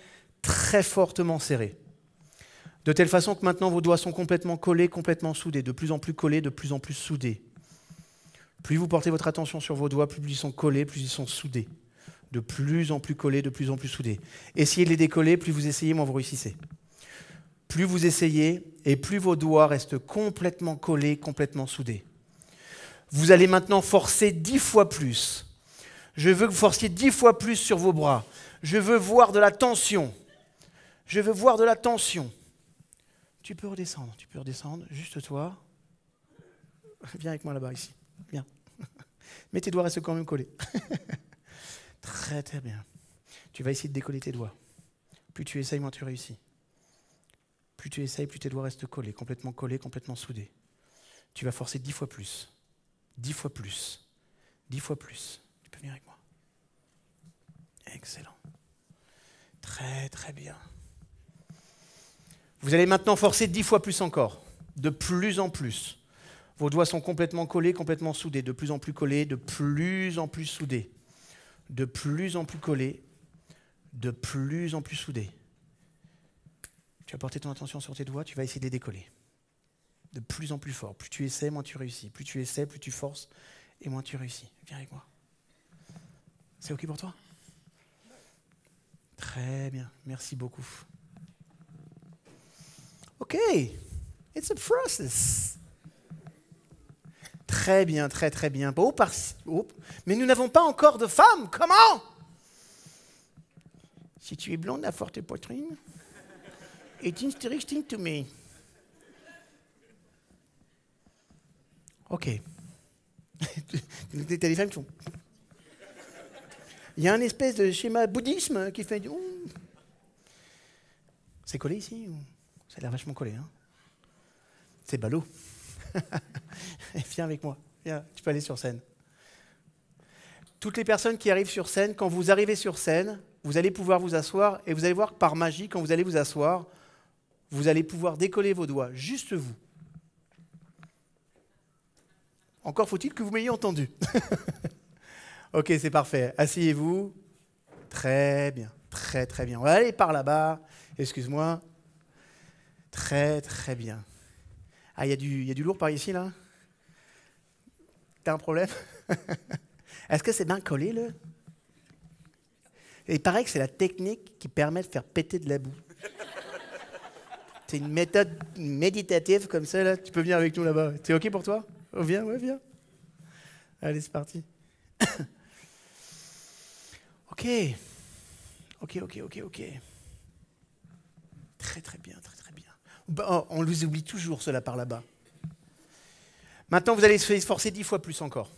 très fortement serrés. De telle façon que maintenant vos doigts sont complètement collés, complètement soudés, de plus en plus collés, de plus en plus soudés. Plus vous portez votre attention sur vos doigts, plus ils sont collés, plus ils sont soudés. De plus en plus collés, de plus en plus soudés. Essayez de les décoller, plus vous essayez, moins vous réussissez. Plus vous essayez, et plus vos doigts restent complètement collés, complètement soudés. Vous allez maintenant forcer 10 fois plus. Je veux que vous forciez 10 fois plus sur vos bras. Je veux voir de la tension. Je veux voir de la tension. Tu peux redescendre, juste toi. Viens avec moi là-bas, ici. Viens. Mais tes doigts restent quand même collés. Très, très bien. Tu vas essayer de décoller tes doigts. Plus tu essayes, moins tu réussis. Plus tu essayes, plus tes doigts restent collés, complètement soudés. Tu vas forcer 10 fois plus. 10 fois plus. 10 fois plus. Tu peux venir avec moi. Excellent. Très, très bien. Vous allez maintenant forcer 10 fois plus encore, de plus en plus. Vos doigts sont complètement collés, complètement soudés, de plus en plus collés, de plus en plus soudés. De plus en plus collés, de plus en plus soudés. Tu vas porter ton attention sur tes doigts, tu vas essayer de les décoller. De plus en plus fort. Plus tu essaies, moins tu réussis. Plus tu essaies, plus tu forces, et moins tu réussis. Viens avec moi. C'est OK pour toi? Très bien, merci beaucoup. OK, it's a process. Très bien, très très bien. Mais nous n'avons pas encore de femmes, comment? Si tu es blonde à forte poitrine, it's interesting to me. OK. T'as des femmes qui font... Il y a un espèce de schéma bouddhisme qui fait... C'est collé ici ou... Ça a l'air vachement collé, hein? C'est ballot. Viens avec moi. Viens, tu peux aller sur scène. Toutes les personnes qui arrivent sur scène, quand vous arrivez sur scène, vous allez pouvoir vous asseoir et vous allez voir que par magie, quand vous allez vous asseoir, vous allez pouvoir décoller vos doigts, juste vous. Encore faut-il que vous m'ayez entendu. OK, c'est parfait. Asseyez-vous. Très bien, très très bien. On va aller par là-bas. Excuse-moi. Très très bien. Ah, il y a du lourd par ici, là? T'as un problème? Est-ce que c'est bien collé, là? Il paraît que c'est la technique qui permet de faire péter de la boue. C'est une méthode méditative comme ça, là. Tu peux venir avec nous là-bas. C'est OK pour toi? Oh, viens, ouais, viens. Allez, c'est parti. OK. Très, très bien, très, très bien. Oh, on les oublie toujours, ceux-là, par là-bas. Maintenant, vous allez se forcer 10 fois plus encore.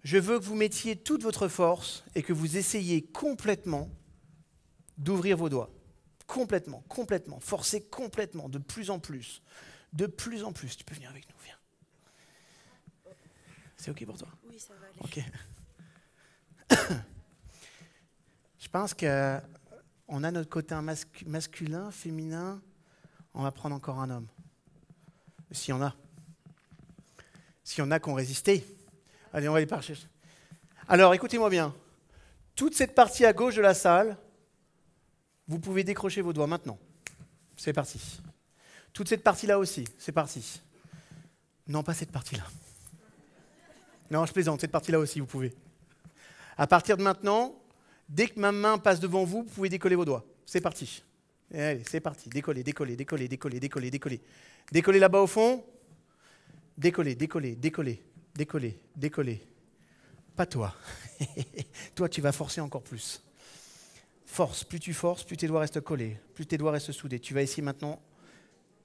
Je veux que vous mettiez toute votre force et que vous essayiez complètement d'ouvrir vos doigts. Complètement. Forcez complètement, de plus en plus. De plus en plus. Tu peux venir avec nous, viens. C'est OK pour toi? Oui, ça va aller. OK. Je pense qu'on a notre côté masculin, féminin. On va prendre encore un homme. S'il y en a. S'il y en a qui ont résisté. Allez, on va les parcher. Alors, écoutez-moi bien. Toute cette partie à gauche de la salle, vous pouvez décrocher vos doigts maintenant. C'est parti. Toute cette partie-là aussi, c'est parti. Non, pas cette partie-là. Non, je plaisante, cette partie-là aussi, vous pouvez. À partir de maintenant, dès que ma main passe devant vous, vous pouvez décoller vos doigts. C'est parti. Et allez, c'est parti. Décoller, décoller, décoller, décoller, décoller, décoller. Décoller là-bas au fond. Décoller, décoller, décoller, décoller, décoller. Pas toi. Toi, tu vas forcer encore plus. Force. Plus tu forces, plus tes doigts restent collés. Plus tes doigts restent soudés. Tu vas essayer maintenant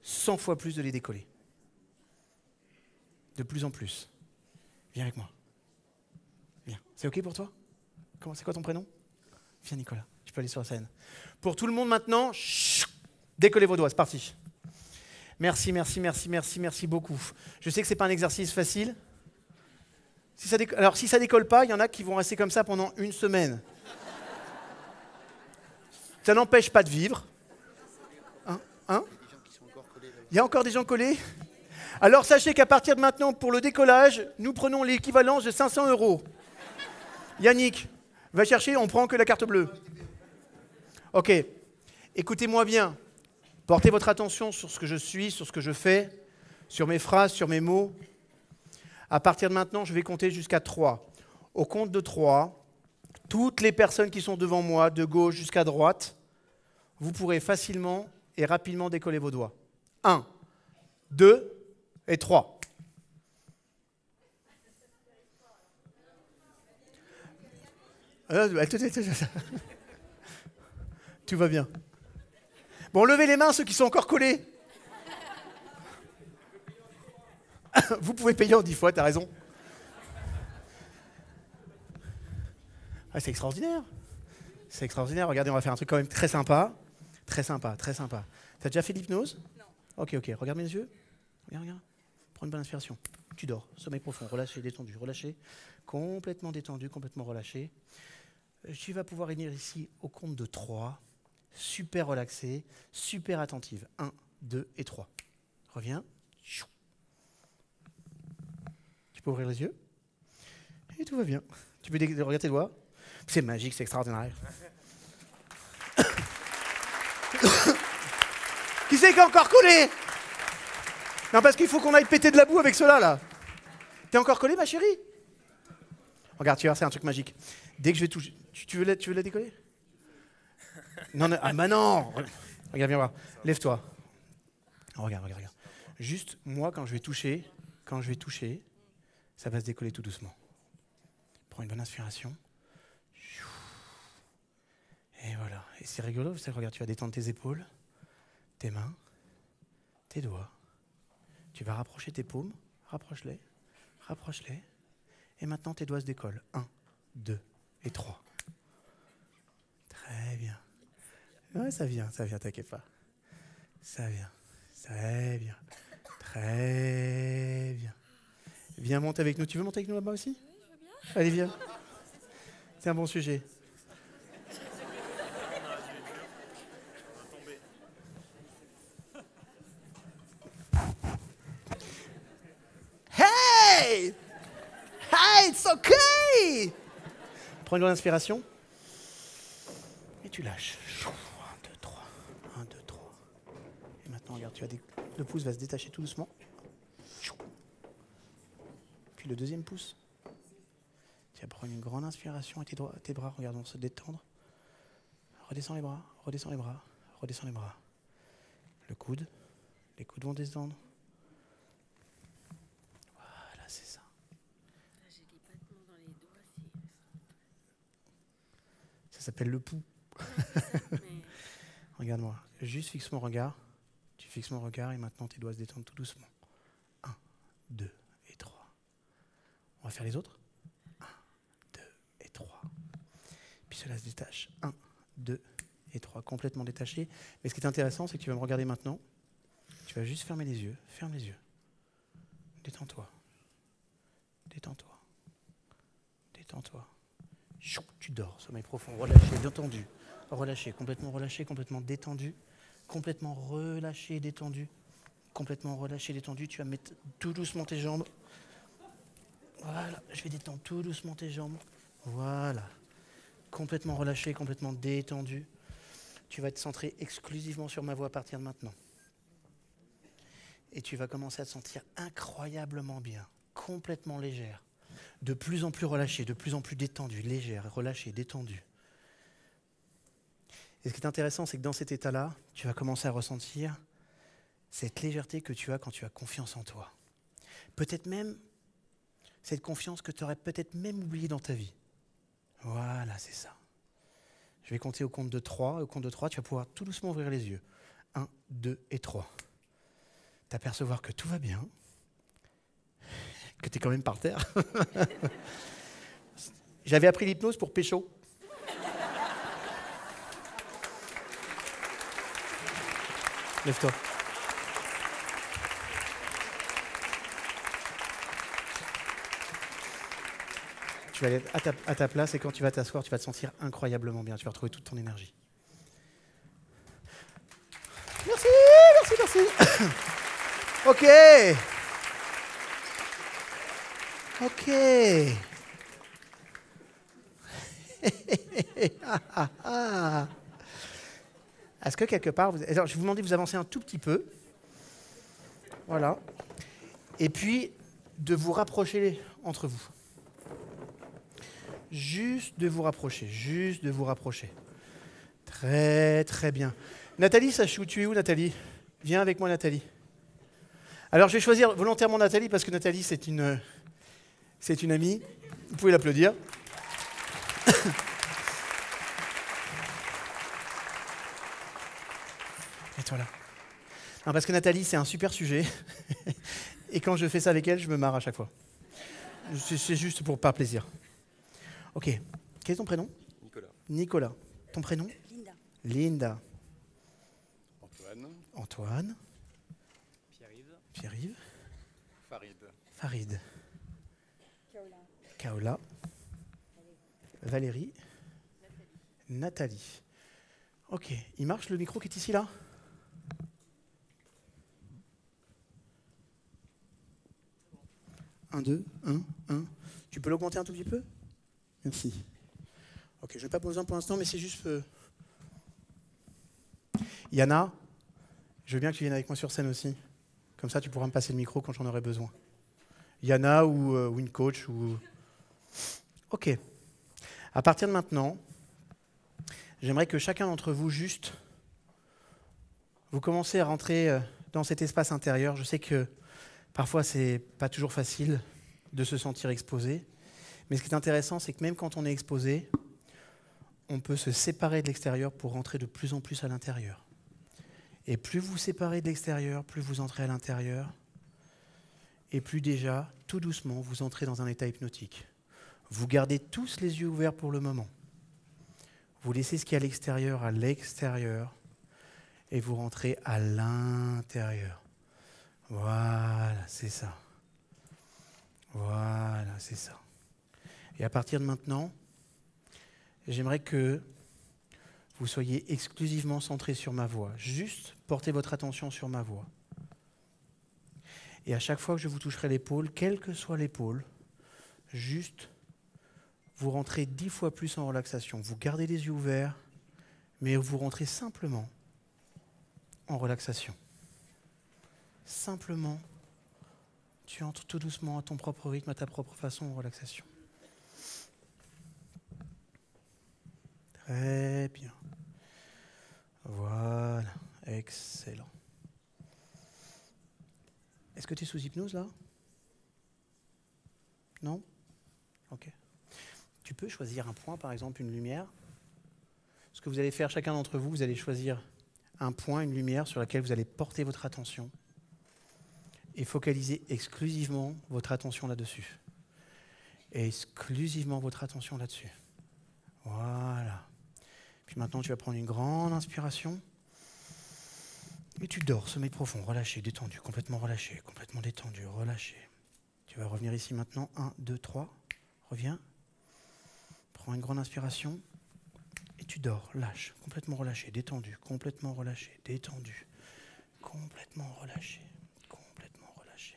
100 fois plus de les décoller. De plus en plus. Viens avec moi. Viens. C'est OK pour toi? C'est quoi ton prénom? Viens Nicolas, tu peux aller sur la scène. Pour tout le monde maintenant, décollez vos doigts, c'est parti. Merci, merci, merci, merci, merci beaucoup. Je sais que ce n'est pas un exercice facile. Alors si ça ne décolle pas, il y en a qui vont rester comme ça pendant une semaine. Ça n'empêche pas de vivre. Hein? Il y a encore des gens collés? Alors sachez qu'à partir de maintenant, pour le décollage, nous prenons l'équivalence de 500 €. Yannick, va chercher, on prend que la carte bleue. Ok, écoutez-moi bien. Portez votre attention sur ce que je suis, sur ce que je fais, sur mes phrases, sur mes mots. À partir de maintenant, je vais compter jusqu'à 3. Au compte de 3, toutes les personnes qui sont devant moi, de gauche jusqu'à droite, vous pourrez facilement et rapidement décoller vos doigts. 1, 2 et 3. Tout va bien. Bon, levez les mains ceux qui sont encore collés. Vous pouvez payer en 10 fois, t'as raison. Ah, c'est extraordinaire. C'est extraordinaire. Regardez, on va faire un truc quand même très sympa. Très sympa, très sympa. T'as déjà fait de l'hypnose? Non. Ok, regarde mes yeux. Regarde. Prends une bonne inspiration. Tu dors, sommeil profond, relâché, détendu, relâché. Complètement détendu, complètement relâché. Tu vas pouvoir venir ici au compte de 3. Super relaxé, super attentive. 1, 2 et 3. Reviens. Tu peux ouvrir les yeux. Et tout va bien. Tu peux regarder tes doigts. C'est magique, c'est extraordinaire. Qui c'est qui est encore collé? Non, parce qu'il faut qu'on aille péter de la boue avec cela, là. T'es encore collé, ma chérie? Regarde, tu vois, c'est un truc magique. Dès que je vais toucher... Tu veux la décoller? Non, non, ah bah non. Regarde, viens voir. Lève-toi. Regarde. Juste, moi, quand je vais toucher, ça va se décoller tout doucement. Prends une bonne inspiration. Et voilà. Et c'est rigolo, regarde, tu vas détendre tes épaules, tes mains, tes doigts. Tu vas rapprocher tes paumes. Rapproche-les. Et maintenant, tes doigts se décollent. 1, 2 et 3. Très bien. Ouais, ça vient, t'inquiète pas. Ça vient. Très bien. Très bien. Viens monter avec nous. Tu veux monter avec nous là-bas aussi? Oui, je veux bien. Allez, viens. C'est un bon sujet. Hey! Hey, it's okay! Prends une bonne inspiration. Et tu lâches. 1, 2, 3. 1, 2, 3. Et maintenant, regarde, le pouce va se détacher tout doucement. Puis le deuxième pouce. Tu vas prendre une grande inspiration et tes bras, regarde, vont se détendre. Redescends les bras. Le coude. Les coudes vont descendre. Voilà, c'est ça. J'ai des battements dans les doigts. Ça s'appelle le pouls. Regarde-moi. Juste fixe mon regard. Tu fixes mon regard et maintenant tes doigts se détendent tout doucement. 1, 2 et 3. On va faire les autres. 1, 2 et 3. Puis cela se détache. 1, 2 et 3. Complètement détaché. Mais ce qui est intéressant, c'est que tu vas me regarder maintenant. Tu vas juste fermer les yeux. Ferme les yeux. Détends-toi. Tu dors. Sommeil profond. Relâché, détendu. Relâché, complètement détendu. complètement relâché, détendu. Complètement relâché, détendu. Tu vas mettre tout doucement tes jambes. Voilà, je vais détendre tout doucement tes jambes. Voilà. Complètement relâché, complètement détendu. Tu vas te centrer exclusivement sur ma voix à partir de maintenant. Et tu vas commencer à te sentir incroyablement bien, complètement légère, de plus en plus relâchée, de plus en plus détendue, légère, relâchée, détendue. Et ce qui est intéressant, c'est que dans cet état-là, tu vas commencer à ressentir cette légèreté que tu as quand tu as confiance en toi. Peut-être même cette confiance que tu aurais peut-être même oubliée dans ta vie. Voilà, c'est ça. Je vais compter au compte de 3. Au compte de 3, tu vas pouvoir tout doucement ouvrir les yeux. 1, 2 et 3. T'apercevoir que tout va bien, que tu es quand même par terre. J'avais appris l'hypnose pour pécho. Lève-toi. Tu vas aller à ta place et quand tu vas t'asseoir, tu vas te sentir incroyablement bien. Tu vas retrouver toute ton énergie. Merci, merci, merci. Ok. Ok. Est-ce que quelque part, alors, je vais vous demander de vous avancer un tout petit peu. Voilà. Et puis, de vous rapprocher entre vous. Juste de vous rapprocher, juste de vous rapprocher. Très, très bien. Nathalie, tu es où, Nathalie? Viens avec moi, Nathalie. Alors, je vais choisir volontairement Nathalie parce que Nathalie, c'est une amie. Vous pouvez l'applaudir. Et toi là. Non, parce que Nathalie, c'est un super sujet. Et quand je fais ça avec elle, je me marre à chaque fois. C'est juste pour par plaisir. Ok. Quel est ton prénom? Nicolas. Nicolas. Ton prénom? Linda. Linda. Antoine. Antoine. Pierre-Yves. Pierre-Yves. Farid. Farid. Kaola. Kaola. Valérie. Nathalie. Ok. Il marche le micro qui est ici là? Un, deux, un. Tu peux l'augmenter un tout petit peu? Merci. Ok, je n'ai pas besoin pour l'instant, mais c'est juste... Yana, je veux bien que tu viennes avec moi sur scène aussi. Comme ça, tu pourras me passer le micro quand j'en aurai besoin. Yana ou une coach ou... Ok. À partir de maintenant, j'aimerais que chacun d'entre vous, juste, vous commencez à rentrer dans cet espace intérieur. Je sais que parfois, c'est pas toujours facile de se sentir exposé. Mais ce qui est intéressant, c'est que même quand on est exposé, on peut se séparer de l'extérieur pour rentrer de plus en plus à l'intérieur. Et plus vous séparez de l'extérieur, plus vous entrez à l'intérieur, et plus déjà, tout doucement, vous entrez dans un état hypnotique. Vous gardez tous les yeux ouverts pour le moment. Vous laissez ce qui est à l'extérieur, et vous rentrez à l'intérieur. Voilà, c'est ça. Voilà, c'est ça. Et à partir de maintenant, j'aimerais que vous soyez exclusivement centré sur ma voix. Juste portez votre attention sur ma voix. Et à chaque fois que je vous toucherai l'épaule, quelle que soit l'épaule, juste vous rentrez 10 fois plus en relaxation. Vous gardez les yeux ouverts, mais vous rentrez simplement en relaxation. Simplement, tu entres tout doucement à ton propre rythme, à ta propre façon en relaxation. Très bien. Voilà, excellent. Est-ce que tu es sous hypnose là? Non? Ok. Tu peux choisir un point, par exemple une lumière. Ce que vous allez faire, chacun d'entre vous, vous allez choisir un point, une lumière sur laquelle vous allez porter votre attention et focaliser exclusivement votre attention là-dessus. Exclusivement votre attention là-dessus. Voilà. Puis maintenant, tu vas prendre une grande inspiration. Et tu dors, sommeil profond, relâché, détendu, complètement détendu, relâché. Tu vas revenir ici maintenant. 1, 2, 3. Reviens. Prends une grande inspiration. Et tu dors, lâche, complètement relâché, détendu, complètement relâché, détendu, complètement relâché, complètement relâché.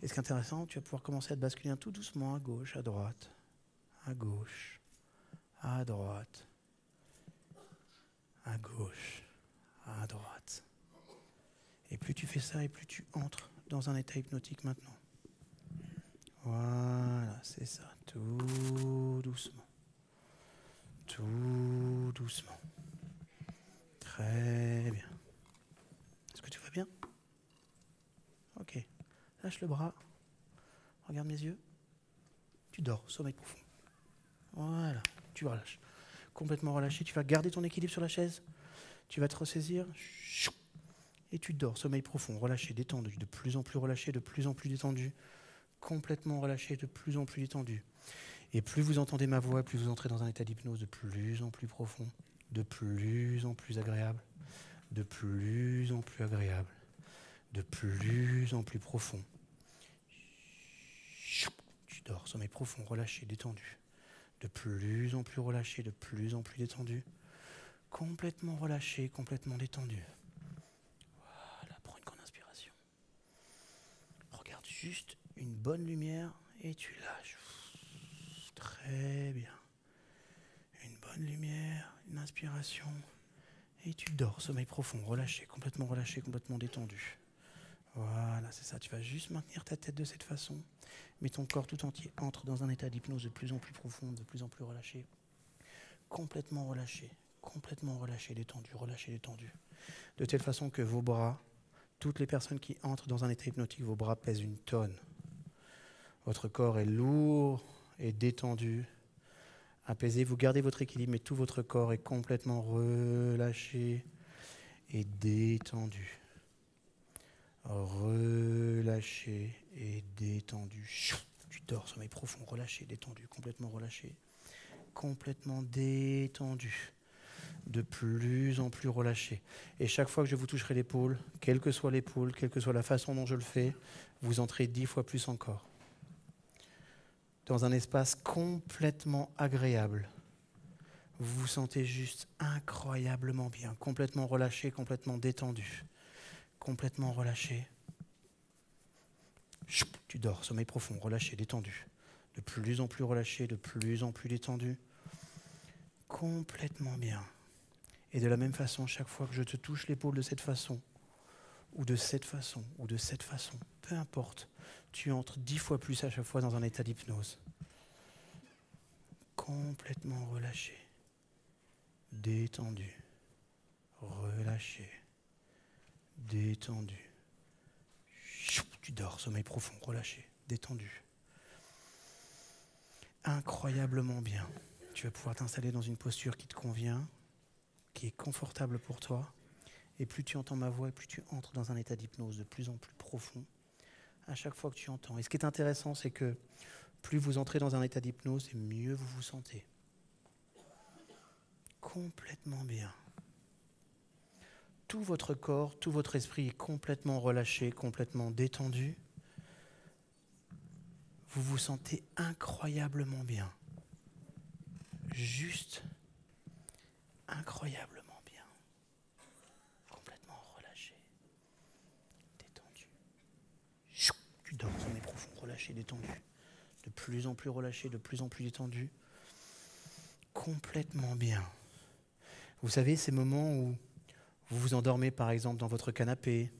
Et ce qui est intéressant, tu vas pouvoir commencer à te basculer tout doucement à gauche, à droite, à gauche, à droite, à gauche, à droite. Et plus tu fais ça, et plus tu entres dans un état hypnotique maintenant. Voilà, c'est ça, tout doucement. Tout doucement. Très bien. Est-ce que tu vas bien? Ok. Lâche le bras. Regarde mes yeux. Tu dors, sommeil profond. Voilà, tu relâches. Complètement relâché. Tu vas garder ton équilibre sur la chaise. Tu vas te ressaisir. Et tu dors, sommeil profond, relâché, détendu. De plus en plus relâché, de plus en plus détendu. Complètement relâché, de plus en plus détendu. Et plus vous entendez ma voix, plus vous entrez dans un état d'hypnose de plus en plus profond, de plus en plus agréable, de plus en plus agréable, de plus en plus profond. Tu dors, sommeil profond, relâché, détendu. De plus en plus relâché, de plus en plus détendu. Complètement relâché, complètement détendu. Voilà, prends une grande inspiration. Regarde juste une bonne lumière et tu lâches. Très bien. Une bonne lumière, une inspiration. Et tu dors, sommeil profond, relâché, complètement détendu. Voilà, c'est ça. Tu vas juste maintenir ta tête de cette façon. Mais ton corps tout entier entre dans un état d'hypnose de plus en plus profond, de plus en plus relâché. Complètement relâché, détendu, relâché, détendu. De telle façon que vos bras, toutes les personnes qui entrent dans un état hypnotique, vos bras pèsent une tonne. Votre corps est lourd et détendu, apaisé. Vous gardez votre équilibre, mais tout votre corps est complètement relâché et détendu. Relâché et détendu. Tu dors, sommeil profond, relâché, détendu, complètement détendu. De plus en plus relâché. Et chaque fois que je vous toucherai l'épaule, quelle que soit la façon dont je le fais, vous entrez 10 fois plus encore. Dans un espace complètement agréable. Vous vous sentez juste incroyablement bien, complètement relâché, complètement détendu, complètement relâché. Tu dors, sommeil profond, relâché, détendu. De plus en plus relâché, de plus en plus détendu. Complètement bien. Et de la même façon, chaque fois que je te touche l'épaule de cette façon, ou de cette façon, ou de cette façon, peu importe, tu entres 10 fois plus à chaque fois dans un état d'hypnose. Complètement relâché, détendu, relâché, détendu. Tu dors, sommeil profond, relâché, détendu. Incroyablement bien. Tu vas pouvoir t'installer dans une posture qui te convient, qui est confortable pour toi. Et plus tu entends ma voix, et plus tu entres dans un état d'hypnose de plus en plus profond à chaque fois que tu entends. Et ce qui est intéressant, c'est que plus vous entrez dans un état d'hypnose, et mieux vous vous sentez. Complètement bien. Tout votre corps, tout votre esprit est complètement relâché, complètement détendu. Vous vous sentez incroyablement bien. Juste incroyablement bien. Complètement relâché, détendu. Tu dors, sommeil profond, relâché, détendu. De plus en plus relâché, de plus en plus détendu. Complètement bien. Vous savez, ces moments où vous vous endormez par exemple dans votre canapé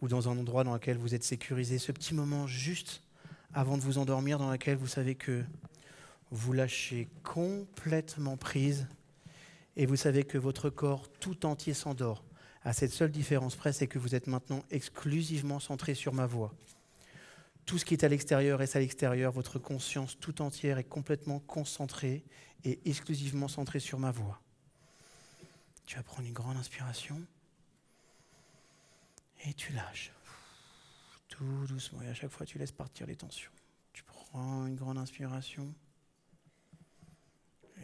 ou dans un endroit dans lequel vous êtes sécurisé, ce petit moment juste avant de vous endormir dans lequel vous savez que vous lâchez complètement prise et vous savez que votre corps tout entier s'endort. À cette seule différence près, c'est que vous êtes maintenant exclusivement centré sur ma voix. Tout ce qui est à l'extérieur est à l'extérieur, votre conscience tout entière est complètement concentrée et exclusivement centrée sur ma voix. Tu vas prendre une grande inspiration et tu lâches. Tout doucement. Et à chaque fois, tu laisses partir les tensions. Tu prends une grande inspiration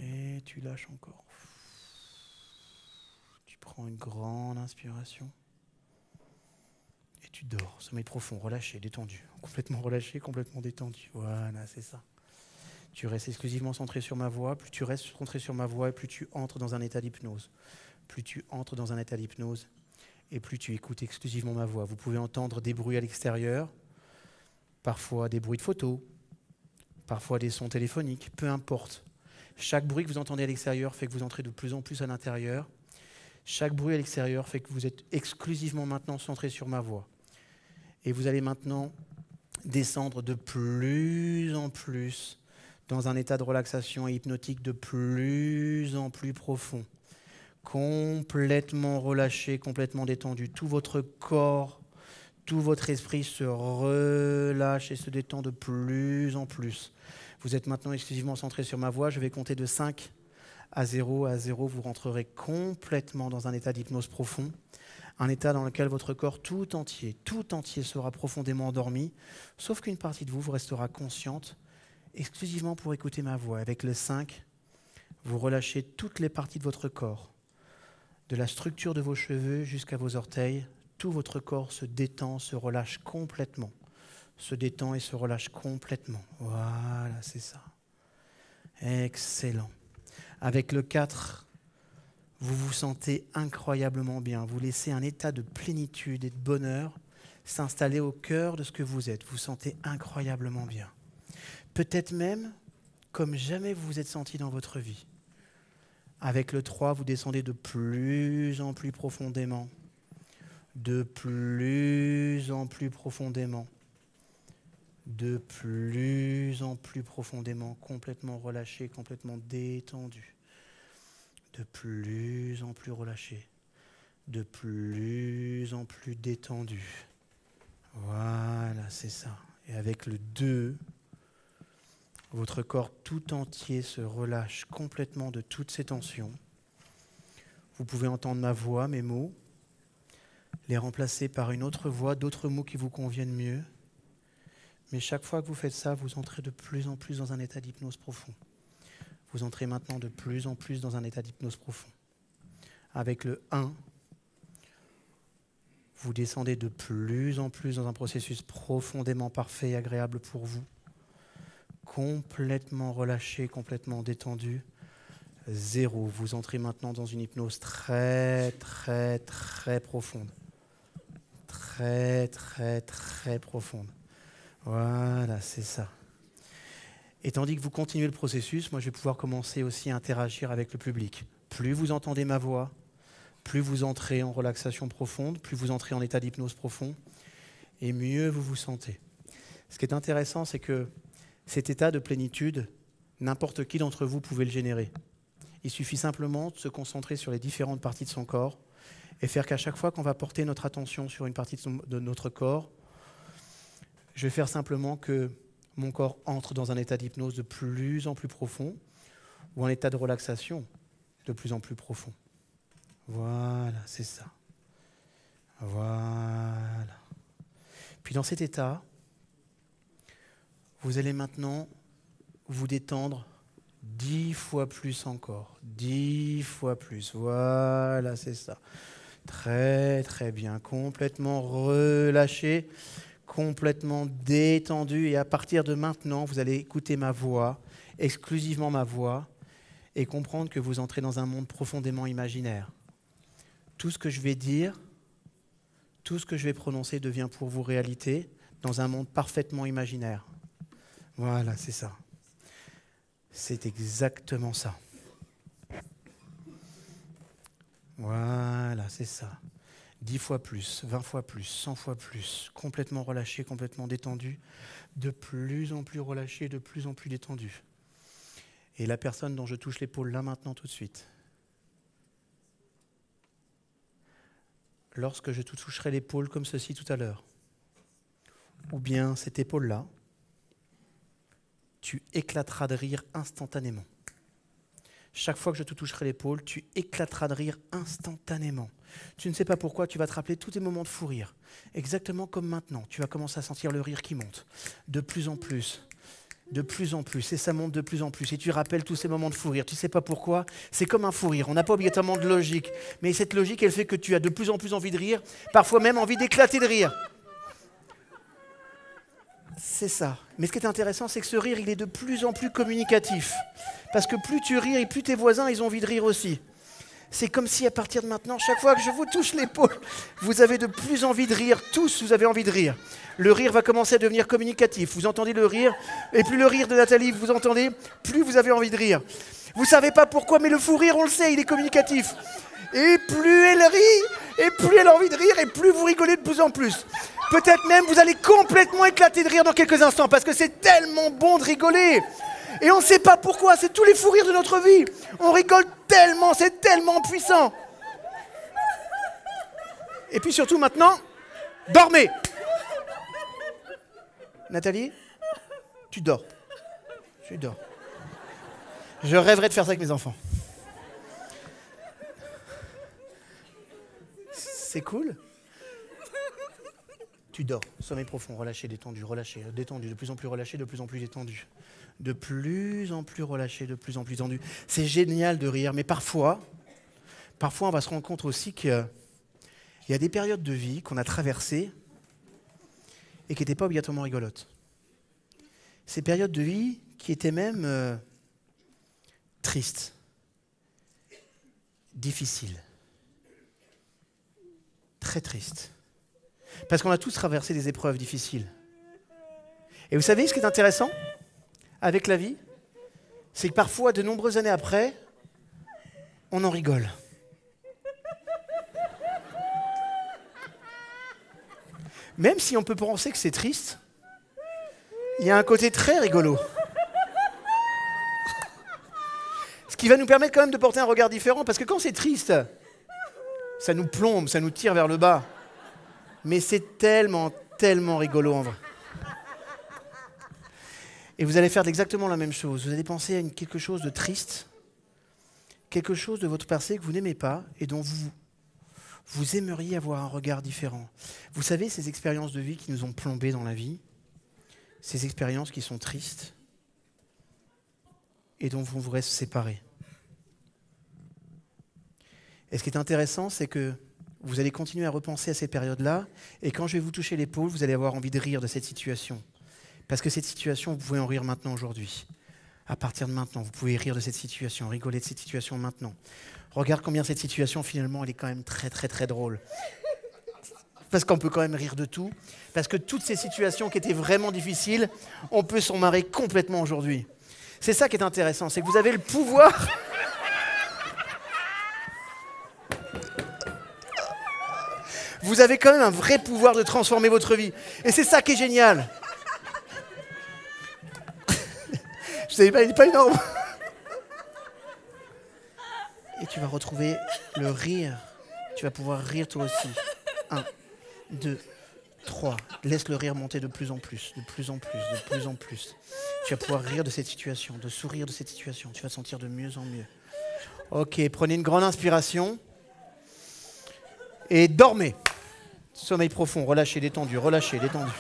et tu lâches encore. Tu prends une grande inspiration et tu dors. Sommeil profond, relâché, détendu. Complètement relâché, complètement détendu. Voilà, c'est ça. Tu restes exclusivement centré sur ma voix. Plus tu restes centré sur ma voix, et plus tu entres dans un état d'hypnose. Plus tu entres dans un état d'hypnose, et plus tu écoutes exclusivement ma voix. Vous pouvez entendre des bruits à l'extérieur, parfois des bruits de photos, parfois des sons téléphoniques, peu importe. Chaque bruit que vous entendez à l'extérieur fait que vous entrez de plus en plus à l'intérieur. Chaque bruit à l'extérieur fait que vous êtes exclusivement maintenant centré sur ma voix. Et vous allez maintenant descendre de plus en plus dans un état de relaxation et hypnotique de plus en plus profond. Complètement relâché, complètement détendu. Tout votre corps, tout votre esprit se relâche et se détend de plus en plus. Vous êtes maintenant exclusivement centré sur ma voix. Je vais compter de 5 à 0. À 0, vous rentrerez complètement dans un état d'hypnose profond. Un état dans lequel votre corps tout entier sera profondément endormi, sauf qu'une partie de vous restera consciente, exclusivement pour écouter ma voix. Avec le 5, vous relâchez toutes les parties de votre corps, de la structure de vos cheveux jusqu'à vos orteils. Tout votre corps se détend, se relâche complètement. Se détend et se relâche complètement. Voilà, c'est ça. Excellent. Avec le 4, vous vous sentez incroyablement bien. Vous laissez un état de plénitude et de bonheur s'installer au cœur de ce que vous êtes. Vous vous sentez incroyablement bien. Peut-être même comme jamais vous vous êtes senti dans votre vie. Avec le 3, vous descendez de plus en plus profondément. De plus en plus profondément. De plus en plus profondément, complètement relâché, complètement détendu. De plus en plus relâché, de plus en plus détendu. Voilà, c'est ça. Et avec le 2, votre corps tout entier se relâche complètement de toutes ces tensions. Vous pouvez entendre ma voix, mes mots, les remplacer par une autre voix, d'autres mots qui vous conviennent mieux. Mais chaque fois que vous faites ça, vous entrez de plus en plus dans un état d'hypnose profond. Vous entrez maintenant de plus en plus dans un état d'hypnose profond. Avec le 1, vous descendez de plus en plus dans un processus profondément parfait et agréable pour vous. Complètement relâché, complètement détendu. 0, vous entrez maintenant dans une hypnose très, très, très profonde. Très, très, très profonde. Voilà, c'est ça. Et tandis que vous continuez le processus, moi je vais pouvoir commencer aussi à interagir avec le public. Plus vous entendez ma voix, plus vous entrez en relaxation profonde, plus vous entrez en état d'hypnose profond, et mieux vous vous sentez. Ce qui est intéressant, c'est que cet état de plénitude, n'importe qui d'entre vous pouvait le générer. Il suffit simplement de se concentrer sur les différentes parties de son corps et faire qu'à chaque fois qu'on va porter notre attention sur une partie de notre corps, je vais faire simplement que mon corps entre dans un état d'hypnose de plus en plus profond ou un état de relaxation de plus en plus profond. Voilà, c'est ça. Voilà. Puis dans cet état, vous allez maintenant vous détendre 10 fois plus encore. 10 fois plus. Voilà, c'est ça. Très, très bien. Complètement relâché. Complètement détendu, et à partir de maintenant, vous allez écouter ma voix, exclusivement ma voix, et comprendre que vous entrez dans un monde profondément imaginaire. Tout ce que je vais dire, tout ce que je vais prononcer devient pour vous réalité dans un monde parfaitement imaginaire. Voilà, c'est ça. C'est exactement ça. Voilà, c'est ça. 10 fois plus, 20 fois plus, 100 fois plus, complètement relâché, complètement détendu, de plus en plus relâché, de plus en plus détendu. Et la personne dont je touche l'épaule là maintenant tout de suite, lorsque je te toucherai l'épaule comme ceci tout à l'heure, ou bien cette épaule-là, tu éclateras de rire instantanément. Chaque fois que je te toucherai l'épaule, tu éclateras de rire instantanément. Tu ne sais pas pourquoi, tu vas te rappeler tous tes moments de fou rire. Exactement comme maintenant, tu vas commencer à sentir le rire qui monte. De plus en plus, et ça monte de plus en plus. Et tu rappelles tous ces moments de fou rire. Tu ne sais pas pourquoi, c'est comme un fou rire. On n'a pas obligatoirement de logique. Mais cette logique, elle fait que tu as de plus en plus envie de rire, parfois même envie d'éclater de rire. C'est ça. Mais ce qui est intéressant, c'est que ce rire, il est de plus en plus communicatif. Parce que plus tu ris et plus tes voisins, ils ont envie de rire aussi. C'est comme si à partir de maintenant, chaque fois que je vous touche l'épaule, vous avez de plus envie de rire. Tous, vous avez envie de rire. Le rire va commencer à devenir communicatif. Vous entendez le rire, et plus le rire de Nathalie, vous entendez, plus vous avez envie de rire. Vous ne savez pas pourquoi, mais le fou rire, on le sait, il est communicatif. Et plus elle rit, et plus elle a envie de rire, et plus vous rigolez de plus en plus. Peut-être même vous allez complètement éclater de rire dans quelques instants, parce que c'est tellement bon de rigoler. Et on ne sait pas pourquoi, c'est tous les fous rires de notre vie. On rigole tellement, c'est tellement puissant. Et puis surtout maintenant, dormez. Nathalie, tu dors. Tu dors. Je rêverais de faire ça avec mes enfants. C'est cool. Tu dors. Sommeil profond, relâché, détendu, détendu, de plus en plus relâché, de plus en plus détendu. De plus en plus relâché, de plus en plus tendu. C'est génial de rire, mais parfois on va se rendre compte aussi qu'il y a des périodes de vie qu'on a traversées et qui n'étaient pas obligatoirement rigolotes. Ces périodes de vie qui étaient même tristes, difficiles, très tristes. Parce qu'on a tous traversé des épreuves difficiles. Et vous savez ce qui est intéressant avec la vie, c'est que parfois, de nombreuses années après, on en rigole. Même si on peut penser que c'est triste, il y a un côté très rigolo. Ce qui va nous permettre quand même de porter un regard différent, parce que quand c'est triste, ça nous plombe, ça nous tire vers le bas. Mais c'est tellement, tellement rigolo en vrai. Et vous allez faire exactement la même chose. Vous allez penser à quelque chose de triste, quelque chose de votre passé que vous n'aimez pas et dont vous aimeriez avoir un regard différent. Vous savez, ces expériences de vie qui nous ont plombés dans la vie, ces expériences qui sont tristes et dont vous voudrez se séparer. Et ce qui est intéressant, c'est que vous allez continuer à repenser à ces périodes-là et quand je vais vous toucher l'épaule, vous allez avoir envie de rire de cette situation. Parce que cette situation, vous pouvez en rire maintenant, aujourd'hui. À partir de maintenant, vous pouvez rire de cette situation, rigoler de cette situation maintenant. Regarde combien cette situation, finalement, elle est quand même très, très, très drôle. Parce qu'on peut quand même rire de tout. Parce que toutes ces situations qui étaient vraiment difficiles, on peut s'en marrer complètement aujourd'hui. C'est ça qui est intéressant, c'est que vous avez le pouvoir... Vous avez quand même un vrai pouvoir de transformer votre vie. Et c'est ça qui est génial. Je savais pas, il n'est pas énorme. Et tu vas retrouver le rire. Tu vas pouvoir rire toi aussi. 1, 2, 3. Laisse le rire monter de plus en plus, de plus en plus, de plus en plus. Tu vas pouvoir rire de cette situation, de sourire de cette situation. Tu vas te sentir de mieux en mieux. Ok, prenez une grande inspiration. Et dormez. Sommeil profond, relâché, détendu, relâché, détendu.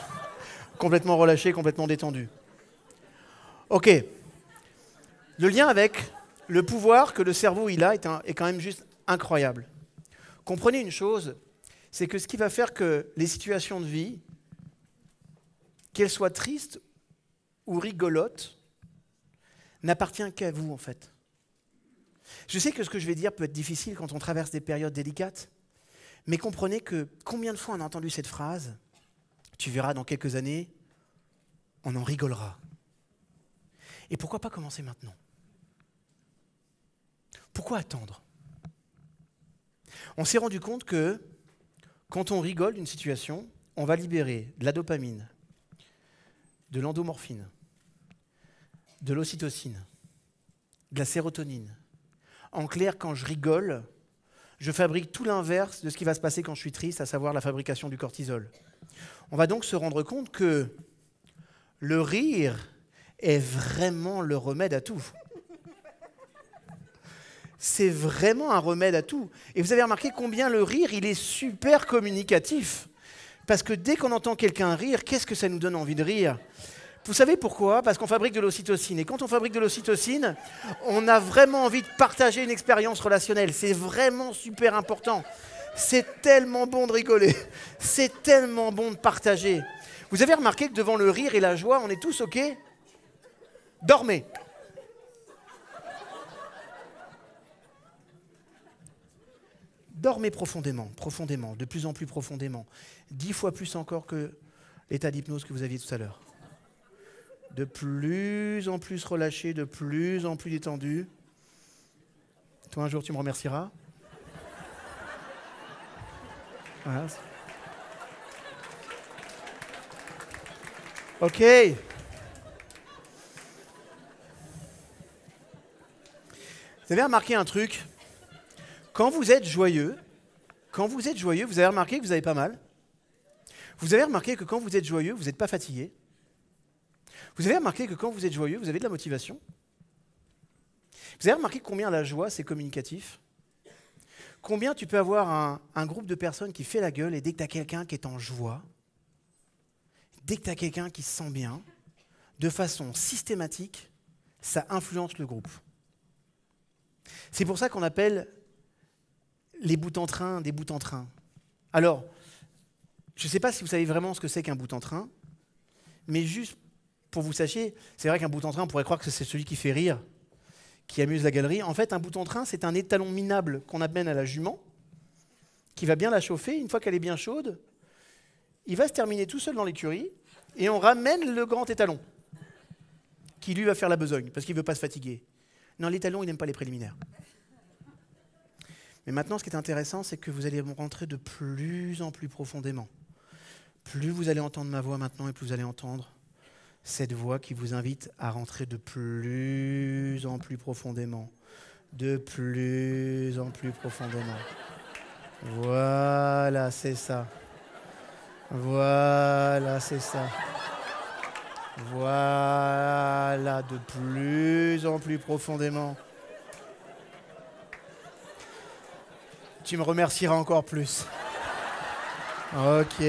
Complètement relâché, complètement détendu. Ok. Le lien avec le pouvoir que le cerveau il a est quand même juste incroyable. Comprenez une chose, c'est que ce qui va faire que les situations de vie, qu'elles soient tristes ou rigolotes, n'appartient qu'à vous en fait. Je sais que ce que je vais dire peut être difficile quand on traverse des périodes délicates, mais comprenez que combien de fois on a entendu cette phrase, tu verras dans quelques années, on en rigolera. Et pourquoi pas commencer maintenant? Pourquoi attendre? On s'est rendu compte que quand on rigole d'une situation, on va libérer de la dopamine, de l'endomorphine, de l'ocytocine, de la sérotonine. En clair, quand je rigole, je fabrique tout l'inverse de ce qui va se passer quand je suis triste, à savoir la fabrication du cortisol. On va donc se rendre compte que le rire est vraiment le remède à tout. C'est vraiment un remède à tout. Et vous avez remarqué combien le rire, il est super communicatif. Parce que dès qu'on entend quelqu'un rire, qu'est-ce que ça nous donne envie de rire? Vous savez pourquoi? Parce qu'on fabrique de l'ocytocine. Et quand on fabrique de l'ocytocine, on a vraiment envie de partager une expérience relationnelle. C'est vraiment super important. C'est tellement bon de rigoler. C'est tellement bon de partager. Vous avez remarqué que devant le rire et la joie, on est tous OK? Dormez. Dormez profondément, profondément, de plus en plus profondément. 10 fois plus encore que l'état d'hypnose que vous aviez tout à l'heure. De plus en plus relâché, de plus en plus détendu. Toi, un jour, tu me remercieras. Voilà. OK. Vous avez remarqué un truc? Quand vous êtes joyeux, vous avez remarqué que vous avez pas mal. Vous avez remarqué que quand vous êtes joyeux, vous n'êtes pas fatigué. Vous avez remarqué que quand vous êtes joyeux, vous avez de la motivation. Vous avez remarqué combien la joie, c'est communicatif. Combien tu peux avoir un groupe de personnes qui fait la gueule et dès que tu as quelqu'un qui est en joie, dès que tu as quelqu'un qui se sent bien, de façon systématique, ça influence le groupe. C'est pour ça qu'on appelle les bouts en train des bouts en train. Alors, je ne sais pas si vous savez vraiment ce que c'est qu'un bout en train, mais juste pour que vous sachiez, c'est vrai qu'un bout en train, on pourrait croire que c'est celui qui fait rire, qui amuse la galerie. En fait, un bout en train, c'est un étalon minable qu'on amène à la jument, qui va bien la chauffer. Une fois qu'elle est bien chaude, il va se terminer tout seul dans l'écurie, et on ramène le grand étalon, qui lui va faire la besogne, parce qu'il ne veut pas se fatiguer. Non, l'étalon, il n'aime pas les préliminaires. Mais maintenant, ce qui est intéressant, c'est que vous allez rentrer de plus en plus profondément. Plus vous allez entendre ma voix maintenant, et plus vous allez entendre cette voix qui vous invite à rentrer de plus en plus profondément. De plus en plus profondément. Voilà, c'est ça. Voilà, c'est ça. Voilà, de plus en plus profondément. Tu me remercieras encore plus. Ok.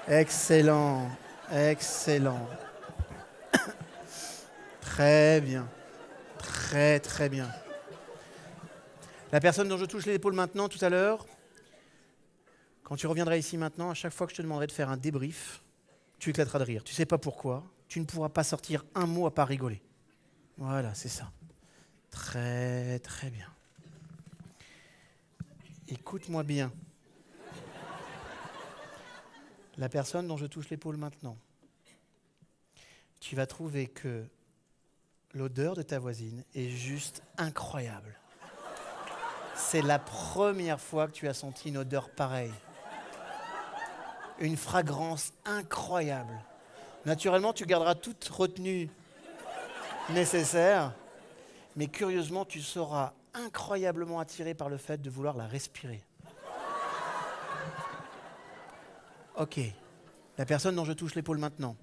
Excellent. Excellent. Très bien. Très, très bien. La personne dont je touche l'épaule maintenant, tout à l'heure, quand tu reviendras ici maintenant, à chaque fois que je te demanderai de faire un débrief, tu éclateras de rire. Tu ne sais pas pourquoi. Tu ne pourras pas sortir un mot à part rigoler. Voilà, c'est ça. Très, très bien. Écoute-moi bien. La personne dont je touche l'épaule maintenant, tu vas trouver que l'odeur de ta voisine est juste incroyable. C'est la première fois que tu as senti une odeur pareille. Une fragrance incroyable. Naturellement, tu garderas toute retenue nécessaire, mais curieusement, tu seras incroyablement attiré par le fait de vouloir la respirer. Ok, la personne dont je touche l'épaule maintenant,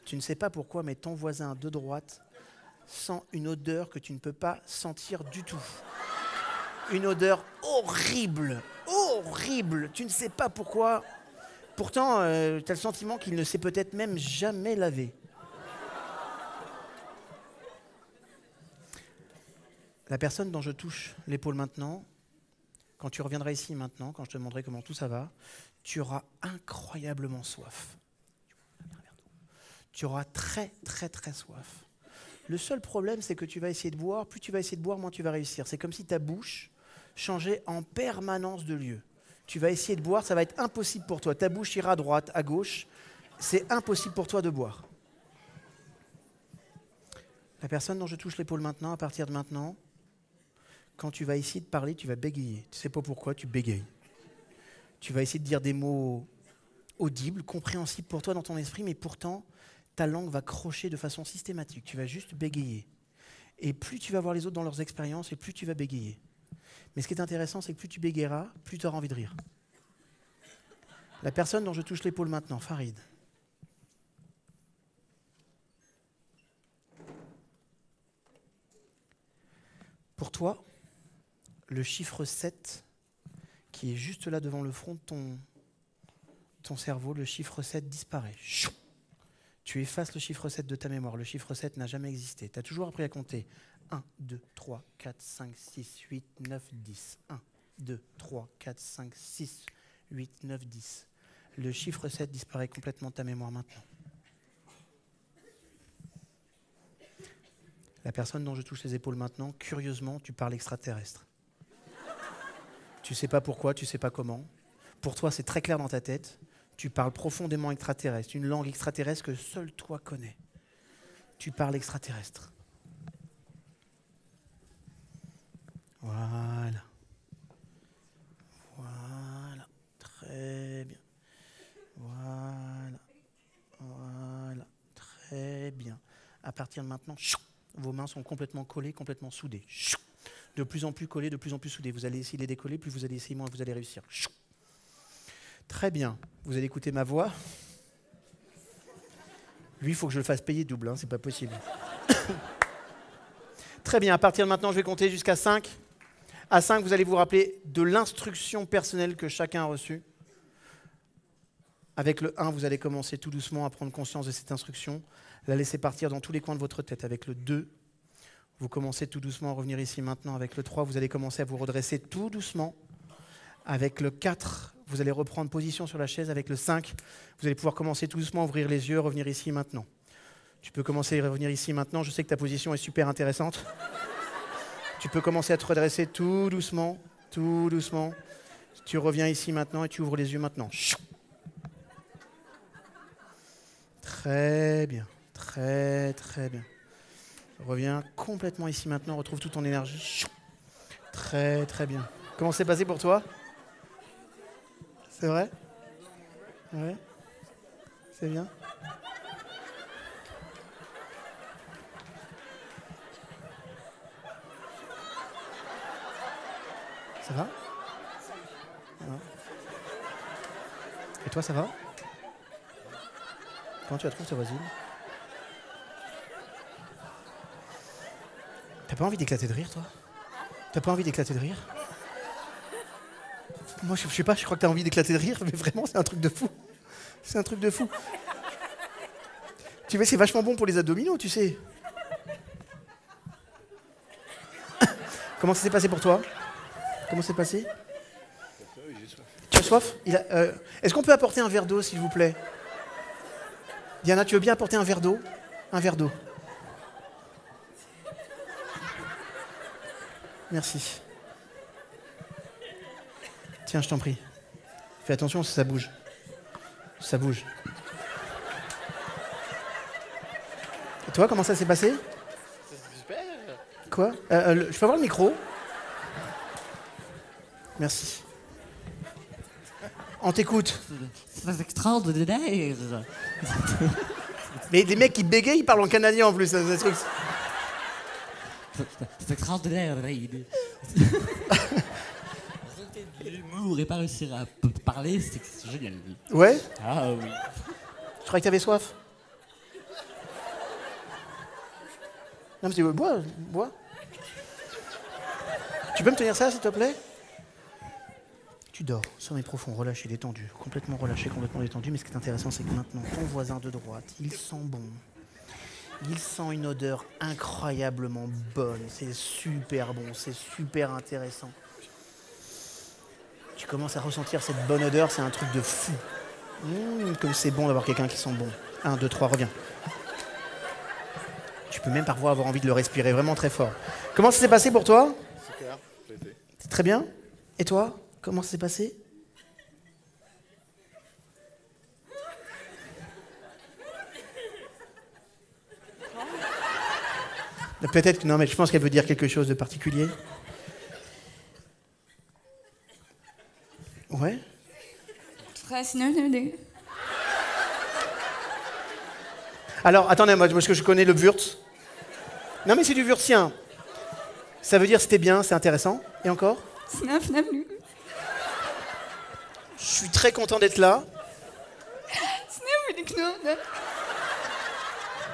tu ne sais pas pourquoi, mais ton voisin de droite sent une odeur que tu ne peux pas sentir du tout. Une odeur horrible, horrible, tu ne sais pas pourquoi. Pourtant, tu as le sentiment qu'il ne s'est peut-être même jamais lavé. La personne dont je touche l'épaule maintenant, quand tu reviendras ici maintenant, quand je te demanderai comment tout ça va, tu auras incroyablement soif. Tu auras très, très, très soif. Le seul problème, c'est que tu vas essayer de boire. Plus tu vas essayer de boire, moins tu vas réussir. C'est comme si ta bouche changeait en permanence de lieu. Tu vas essayer de boire, ça va être impossible pour toi. Ta bouche ira à droite, à gauche. C'est impossible pour toi de boire. La personne dont je touche l'épaule maintenant, à partir de maintenant, quand tu vas essayer de parler, tu vas bégayer. Tu ne sais pas pourquoi, tu bégayes. Tu vas essayer de dire des mots audibles, compréhensibles pour toi dans ton esprit, mais pourtant, ta langue va crocher de façon systématique. Tu vas juste bégayer. Et plus tu vas voir les autres dans leurs expériences, et plus tu vas bégayer. Mais ce qui est intéressant, c'est que plus tu bégayeras, plus tu auras envie de rire. La personne dont je touche l'épaule maintenant, Farid. Pour toi, le chiffre 7, qui est juste là devant le front de ton cerveau, le chiffre 7 disparaît. Chou. Tu effaces le chiffre 7 de ta mémoire. Le chiffre 7 n'a jamais existé. Tu as toujours appris à compter 1, 2, 3, 4, 5, 6, 8, 9, 10. 1, 2, 3, 4, 5, 6, 8, 9, 10. Le chiffre 7 disparaît complètement de ta mémoire maintenant. La personne dont je touche les épaules maintenant, curieusement, tu parles extraterrestre. Tu ne sais pas pourquoi, tu ne sais pas comment. Pour toi, c'est très clair dans ta tête. Tu parles profondément extraterrestre, une langue extraterrestre que seul toi connais. Tu parles extraterrestre. Voilà. Voilà. Très bien. Voilà. Voilà. Très bien. À partir de maintenant, vos mains sont complètement collées, complètement soudées. De plus en plus collées, de plus en plus soudées. Vous allez essayer de les décoller, plus vous allez essayer, moins vous allez réussir. Très bien. Vous allez écouter ma voix. Lui, il faut que je le fasse payer double, hein, c'est pas possible. Très bien. À partir de maintenant, je vais compter jusqu'à 5. À 5, vous allez vous rappeler de l'instruction personnelle que chacun a reçue. Avec le 1, vous allez commencer tout doucement à prendre conscience de cette instruction, la laisser partir dans tous les coins de votre tête. Avec le 2, vous commencez tout doucement à revenir ici maintenant. Avec le 3, vous allez commencer à vous redresser tout doucement. Avec le 4, vous allez reprendre position sur la chaise. Avec le 5, vous allez pouvoir commencer tout doucement à ouvrir les yeux, revenir ici maintenant. Tu peux commencer à revenir ici maintenant. Je sais que ta position est super intéressante. Tu peux commencer à te redresser tout doucement, tout doucement. Tu reviens ici maintenant et tu ouvres les yeux maintenant. Très bien, très très bien. Reviens complètement ici maintenant, retrouve toute ton énergie. Très très bien. Comment c'est passé pour toi? C'est vrai? Ouais. C'est bien? Ça va? Ouais. Et toi, ça va? Comment tu la trouves, ta voisine? T'as pas envie d'éclater de rire, toi? T'as pas envie d'éclater de rire? Moi, je sais pas, je crois que t'as envie d'éclater de rire, mais vraiment, c'est un truc de fou. C'est un truc de fou. Tu vois, c'est vachement bon pour les abdominaux, tu sais. Comment ça s'est passé pour toi? Comment c'est passé? Tu as soif? Est-ce qu'on peut apporter un verre d'eau, s'il vous plaît? Diana, tu veux bien apporter un verre d'eau? Un verre d'eau. Merci. Tiens, je t'en prie. Fais attention, ça bouge. Ça bouge. Et toi, comment ça s'est passé? Super. Quoi? Je peux avoir le micro? Merci. On t'écoute. C'est extraordinaire. Mais des mecs qui bégayent, ils parlent en canadien en plus. C'est extraordinaire. L'humour et pas réussir à parler, c'est génial. Ouais? Ah oui. Je croyais que t'avais soif. Non, mais bois, bois. Tu peux me tenir ça, s'il te plaît? Tu dors, sommeil profond, relâché, détendu, complètement relâché, complètement détendu. Mais ce qui est intéressant, c'est que maintenant, ton voisin de droite, il sent bon. Il sent une odeur incroyablement bonne. C'est super bon, c'est super intéressant. Tu commences à ressentir cette bonne odeur, c'est un truc de fou. Comme c'est bon d'avoir quelqu'un qui sent bon. 1, 2, 3, reviens. Tu peux même parfois avoir envie de le respirer vraiment très fort. Comment ça s'est passé pour toi? Super, ça a été. C'est très bien. Et toi? Comment ça s'est passé? Peut-être que non, mais je pense qu'elle veut dire quelque chose de particulier. Ouais. Alors, attendez, moi, parce que je connais le Wurtz. Non, mais c'est du wurtzien. Ça veut dire c'était bien, c'est intéressant. Et encore? Je suis très content d'être là.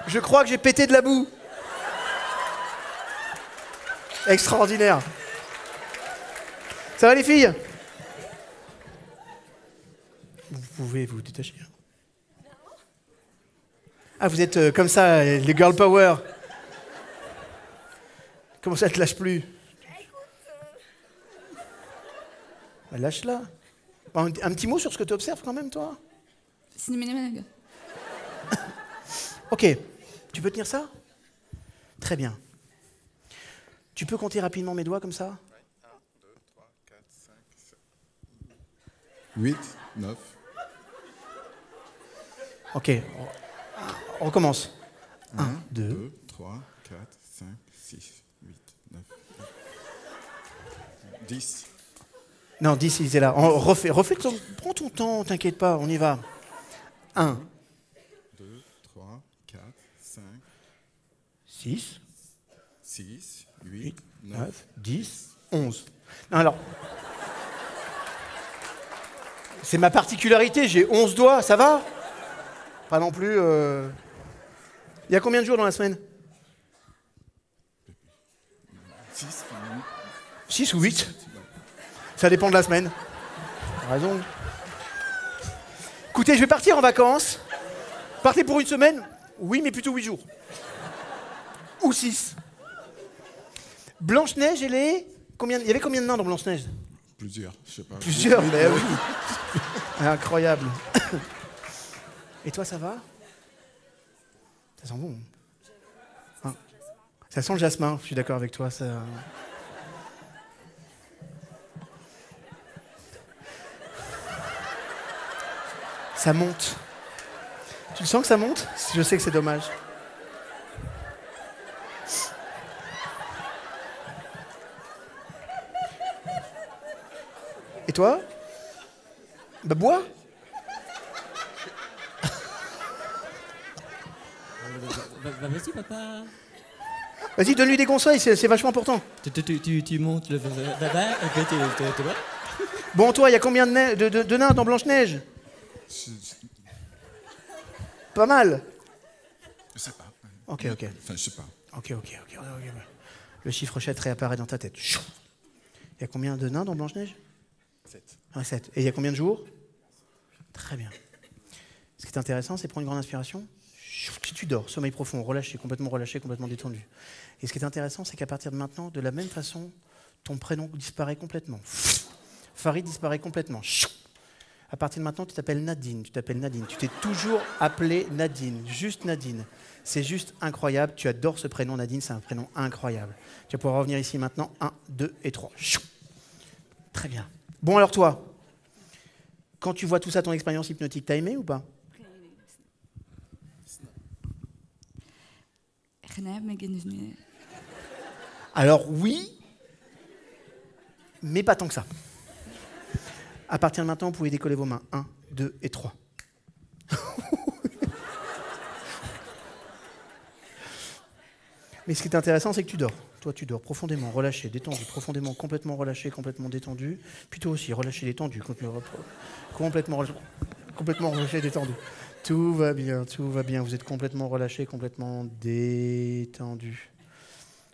Je crois que j'ai pété de la boue. Extraordinaire. Ça va les filles? Vous pouvez vous détacher. Ah, vous êtes comme ça, les girl power. Comment ça, elle te lâche plus? Bah, lâche-la. Un petit mot sur ce que tu observes quand même, toi? Cinémanémague. Ok, tu peux tenir ça? Très bien. Tu peux compter rapidement mes doigts comme ça? 1, 2, 3, 4, 5, 7. 8, 9. Ok, on recommence. 1, 2. 2, 3, 4, 5, 6, 8, 9, 10. Non, 10, il est là. On refait, prends ton temps, t'inquiète pas, on y va. 1, 2, 3, 4, 5, 6, 6, 8, 8, 9. 9, 10, 11. Non, alors, c'est ma particularité, j'ai 11 doigts, ça va? Pas non plus... Il y a combien de jours dans la semaine? 6, 6 ou 8? Ça dépend de la semaine. T'as raison. Écoutez, je vais partir en vacances. Partez pour une semaine? Oui, mais plutôt 8 jours. Ou 6. Blanche-Neige, elle est... Il y avait combien de nains dans Blanche-Neige? Plusieurs, je sais pas. Plusieurs, mais oui. Incroyable. Et toi, ça va? Ça sent bon. Hein, ça sent le jasmin, je suis d'accord avec toi. Ça... ça monte. Tu le sens que ça monte? Je sais que c'est dommage. Et toi? Bah bois. Vas-y, papa. Vas-y, donne-lui des conseils, c'est vachement important. Tu montes le papa, et puis tu vois. Bon, toi, il y a combien de nains dans Blanche-Neige? Pas mal. Je sais pas. Ok. Enfin, je sais pas. Ok. Le chiffre 7 réapparaît dans ta tête. Il y a combien de nains dans Blanche-Neige? 7. 7. Et il y a combien de jours? Très bien. Ce qui est intéressant, c'est prendre une grande inspiration. Tu dors, sommeil profond, relâché, complètement détendu. Et ce qui est intéressant, c'est qu'à partir de maintenant, de la même façon, ton prénom disparaît complètement. Farid disparaît complètement. À partir de maintenant, tu t'appelles Nadine. Tu t'es toujours appelée Nadine, juste Nadine. C'est juste incroyable. Tu adores ce prénom, Nadine, c'est un prénom incroyable. Tu vas pouvoir revenir ici maintenant. 1, 2 et 3. Très bien. Bon, alors toi, quand tu vois tout ça, ton expérience hypnotique, t'as aimé ou pas? Alors oui, mais pas tant que ça. À partir de maintenant, vous pouvez décoller vos mains. 1, 2 et 3. Mais ce qui est intéressant, c'est que tu dors. Toi, tu dors profondément, relâché, détendu, profondément, complètement relâché, complètement détendu. Puis toi aussi, relâché, détendu, complètement relâché, détendu. Tout va bien. Vous êtes complètement relâché, complètement détendu.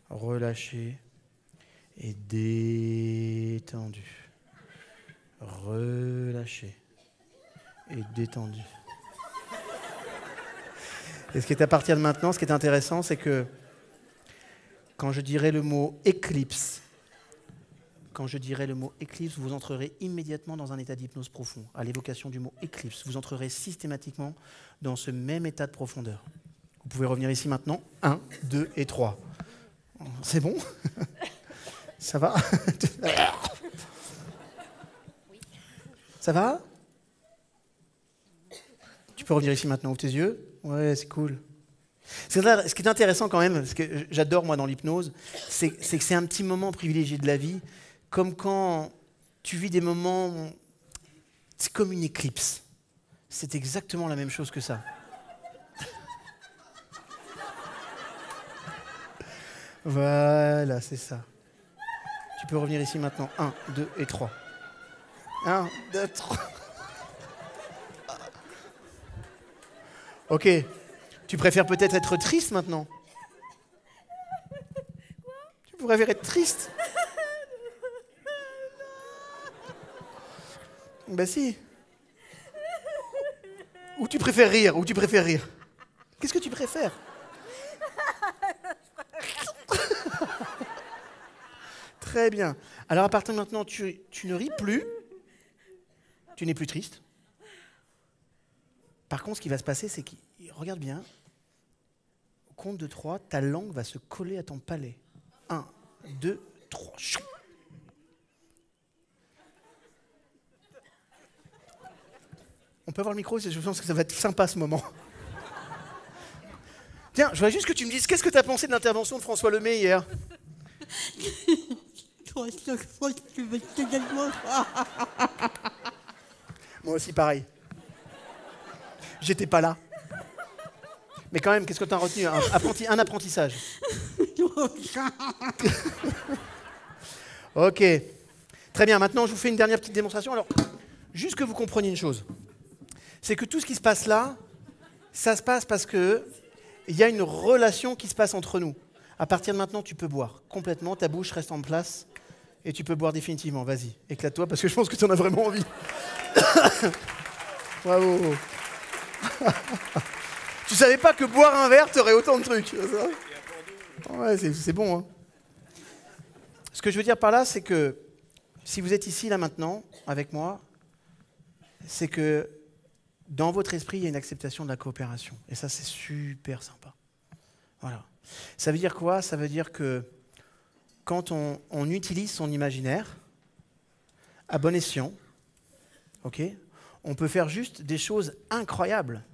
Relâché et détendu. Relâché et détendu. Et ce qui est à partir de maintenant, ce qui est intéressant, c'est que quand je dirai le mot éclipse, vous entrerez immédiatement dans un état d'hypnose profond. À l'évocation du mot éclipse, vous entrerez systématiquement dans ce même état de profondeur. Vous pouvez revenir ici maintenant. 1, 2 et 3. C'est bon? Ça va? Ça va? Tu peux revenir ici maintenant, ouvre tes yeux. Ouais, c'est cool. Ce qui est intéressant quand même, ce que j'adore moi dans l'hypnose, c'est que c'est un petit moment privilégié de la vie, comme quand tu vis des moments, c'est comme une éclipse. C'est exactement la même chose que ça. Voilà, c'est ça. Tu peux revenir ici maintenant. 1, 2 et 3. 1, 2, 3. Ok. Tu préfères peut-être être triste maintenant? Tu préfères être triste? Ben si. Ou tu préfères rire? Qu'est-ce que tu préfères? Très bien. Alors à partir de maintenant, tu ne ris plus. Tu n'es plus triste. Par contre, ce qui va se passer, c'est qu'il regarde bien. Au compte de 3, ta langue va se coller à ton palais. 1, 2, 3. Chou. On peut avoir le micro, je pense que ça va être sympa ce moment. Tiens, je voudrais juste que tu me dises, qu'est-ce que tu as pensé de l'intervention de François Lemay hier? Moi aussi, pareil. J'étais pas là. Mais quand même, qu'est-ce que tu as retenu? Un apprentissage. Ok. Très bien, maintenant je vous fais une dernière petite démonstration. Alors, juste que vous compreniez une chose. C'est que tout ce qui se passe là, ça se passe parce qu'il y a une relation qui se passe entre nous. À partir de maintenant, tu peux boire complètement, ta bouche reste en place et tu peux boire définitivement. Vas-y, éclate-toi parce que je pense que tu en as vraiment envie. Bravo. Tu savais pas que boire un verre, t'aurais autant de trucs. Ouais, c'est bon. Hein. Ce que je veux dire par là, c'est que si vous êtes ici, là, maintenant, avec moi, c'est que dans votre esprit, il y a une acceptation de la coopération. Et ça, c'est super sympa. Voilà. Ça veut dire quoi? Ça veut dire que quand on utilise son imaginaire, à bon escient, ok, on peut faire juste des choses incroyables.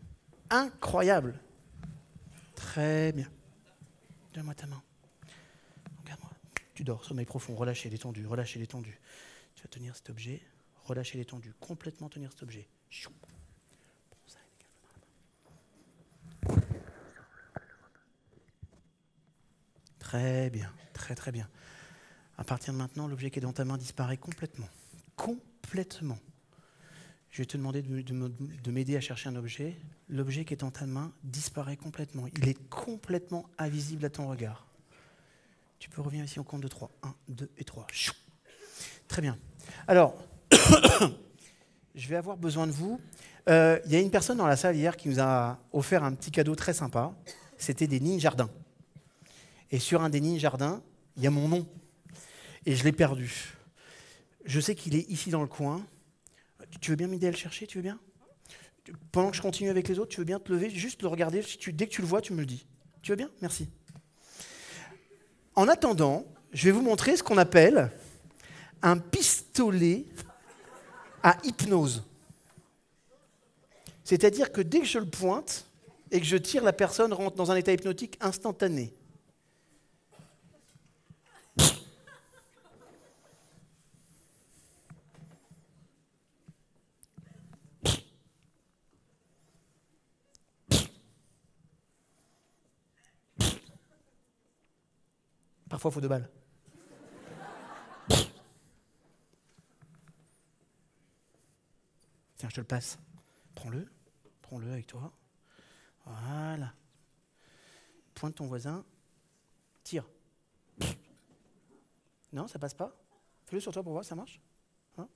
Incroyables. Très bien. Donne-moi ta main. Regarde-moi. Tu dors, sommeil profond, relâché, détendu, relâché, détendu. Tu vas tenir cet objet, relâcher, détendu, complètement tenir cet objet. Chou. Très bien, très très bien. À partir de maintenant, l'objet qui est dans ta main disparaît complètement. Complètement. Je vais te demander de m'aider à chercher un objet. L'objet qui est dans ta main disparaît complètement. Il est complètement invisible à ton regard. Tu peux revenir ici au compte de 3. 1, 2 et 3. Chou. Très bien. Alors, je vais avoir besoin de vous. Il y a une personne dans la salle hier qui nous a offert un petit cadeau très sympa. C'était des Ninjardins. Et sur un des Ninjardins, il y a mon nom. Et je l'ai perdu. Je sais qu'il est ici dans le coin. Tu veux bien m'aider à le chercher? Tu veux bien? Pendant que je continue avec les autres, tu veux bien te lever, juste le regarder. Dès que tu le vois, tu me le dis. Tu veux bien? Merci. En attendant, je vais vous montrer ce qu'on appelle un pistolet à hypnose. C'est-à-dire que dès que je le pointe et que je tire, la personne rentre dans un état hypnotique instantané. Parfois, il faut 2 balles. Tiens, je te le passe. Prends-le avec toi. Voilà. Pointe ton voisin. Tire. Non, ça passe pas? Fais-le sur toi pour voir, ça marche? Hein?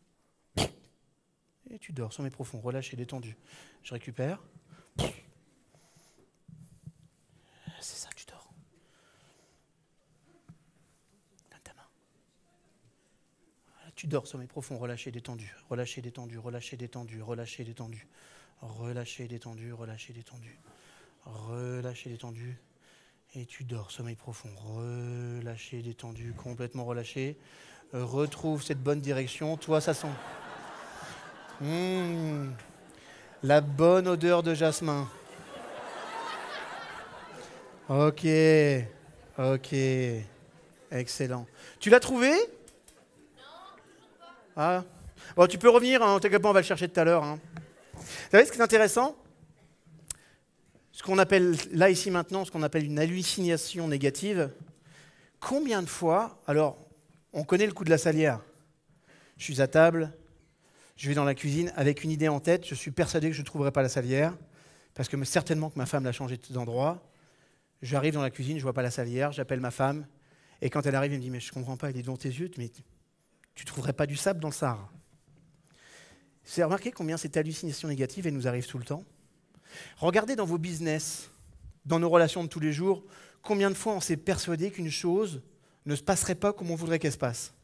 Et tu dors, sommeil profond, relâché, détendu. Je récupère. C'est ça, tu dors. Donne ta main. Voilà, tu dors, sommeil profond, relâché, détendu. Relâché, détendu, relâché, détendu, relâché, détendu. Relâché, détendu, relâché, détendu. Relâché, détendu. Et tu dors, sommeil profond, relâché, détendu, complètement relâché. Retrouve cette bonne direction. Toi, ça sent la bonne odeur de jasmin. Ok, ok, excellent. Tu l'as trouvé? Ah. Bon, tu peux revenir, hein, t'inquiète pas, on va le chercher tout à l'heure. Hein. Vous savez ce qui est intéressant? Ce qu'on appelle, là, ici, maintenant, ce qu'on appelle une hallucination négative. Combien de fois, alors, on connaît le coup de la salière. Je suis à table, je vais dans la cuisine avec une idée en tête, je suis persuadé que je ne trouverai pas la salière, parce que certainement que ma femme l'a changé d'endroit. J'arrive dans la cuisine, je ne vois pas la salière, j'appelle ma femme, et quand elle arrive, elle me dit « Mais je ne comprends pas, il est devant tes yeux, mais tu ne trouverais pas du sable dans le Sahara ?» Vous avez remarqué combien cette hallucination négative, elle nous arrive tout le temps? Regardez dans vos business, dans nos relations de tous les jours, combien de fois on s'est persuadé qu'une chose ne se passerait pas comme on voudrait qu'elle se passe.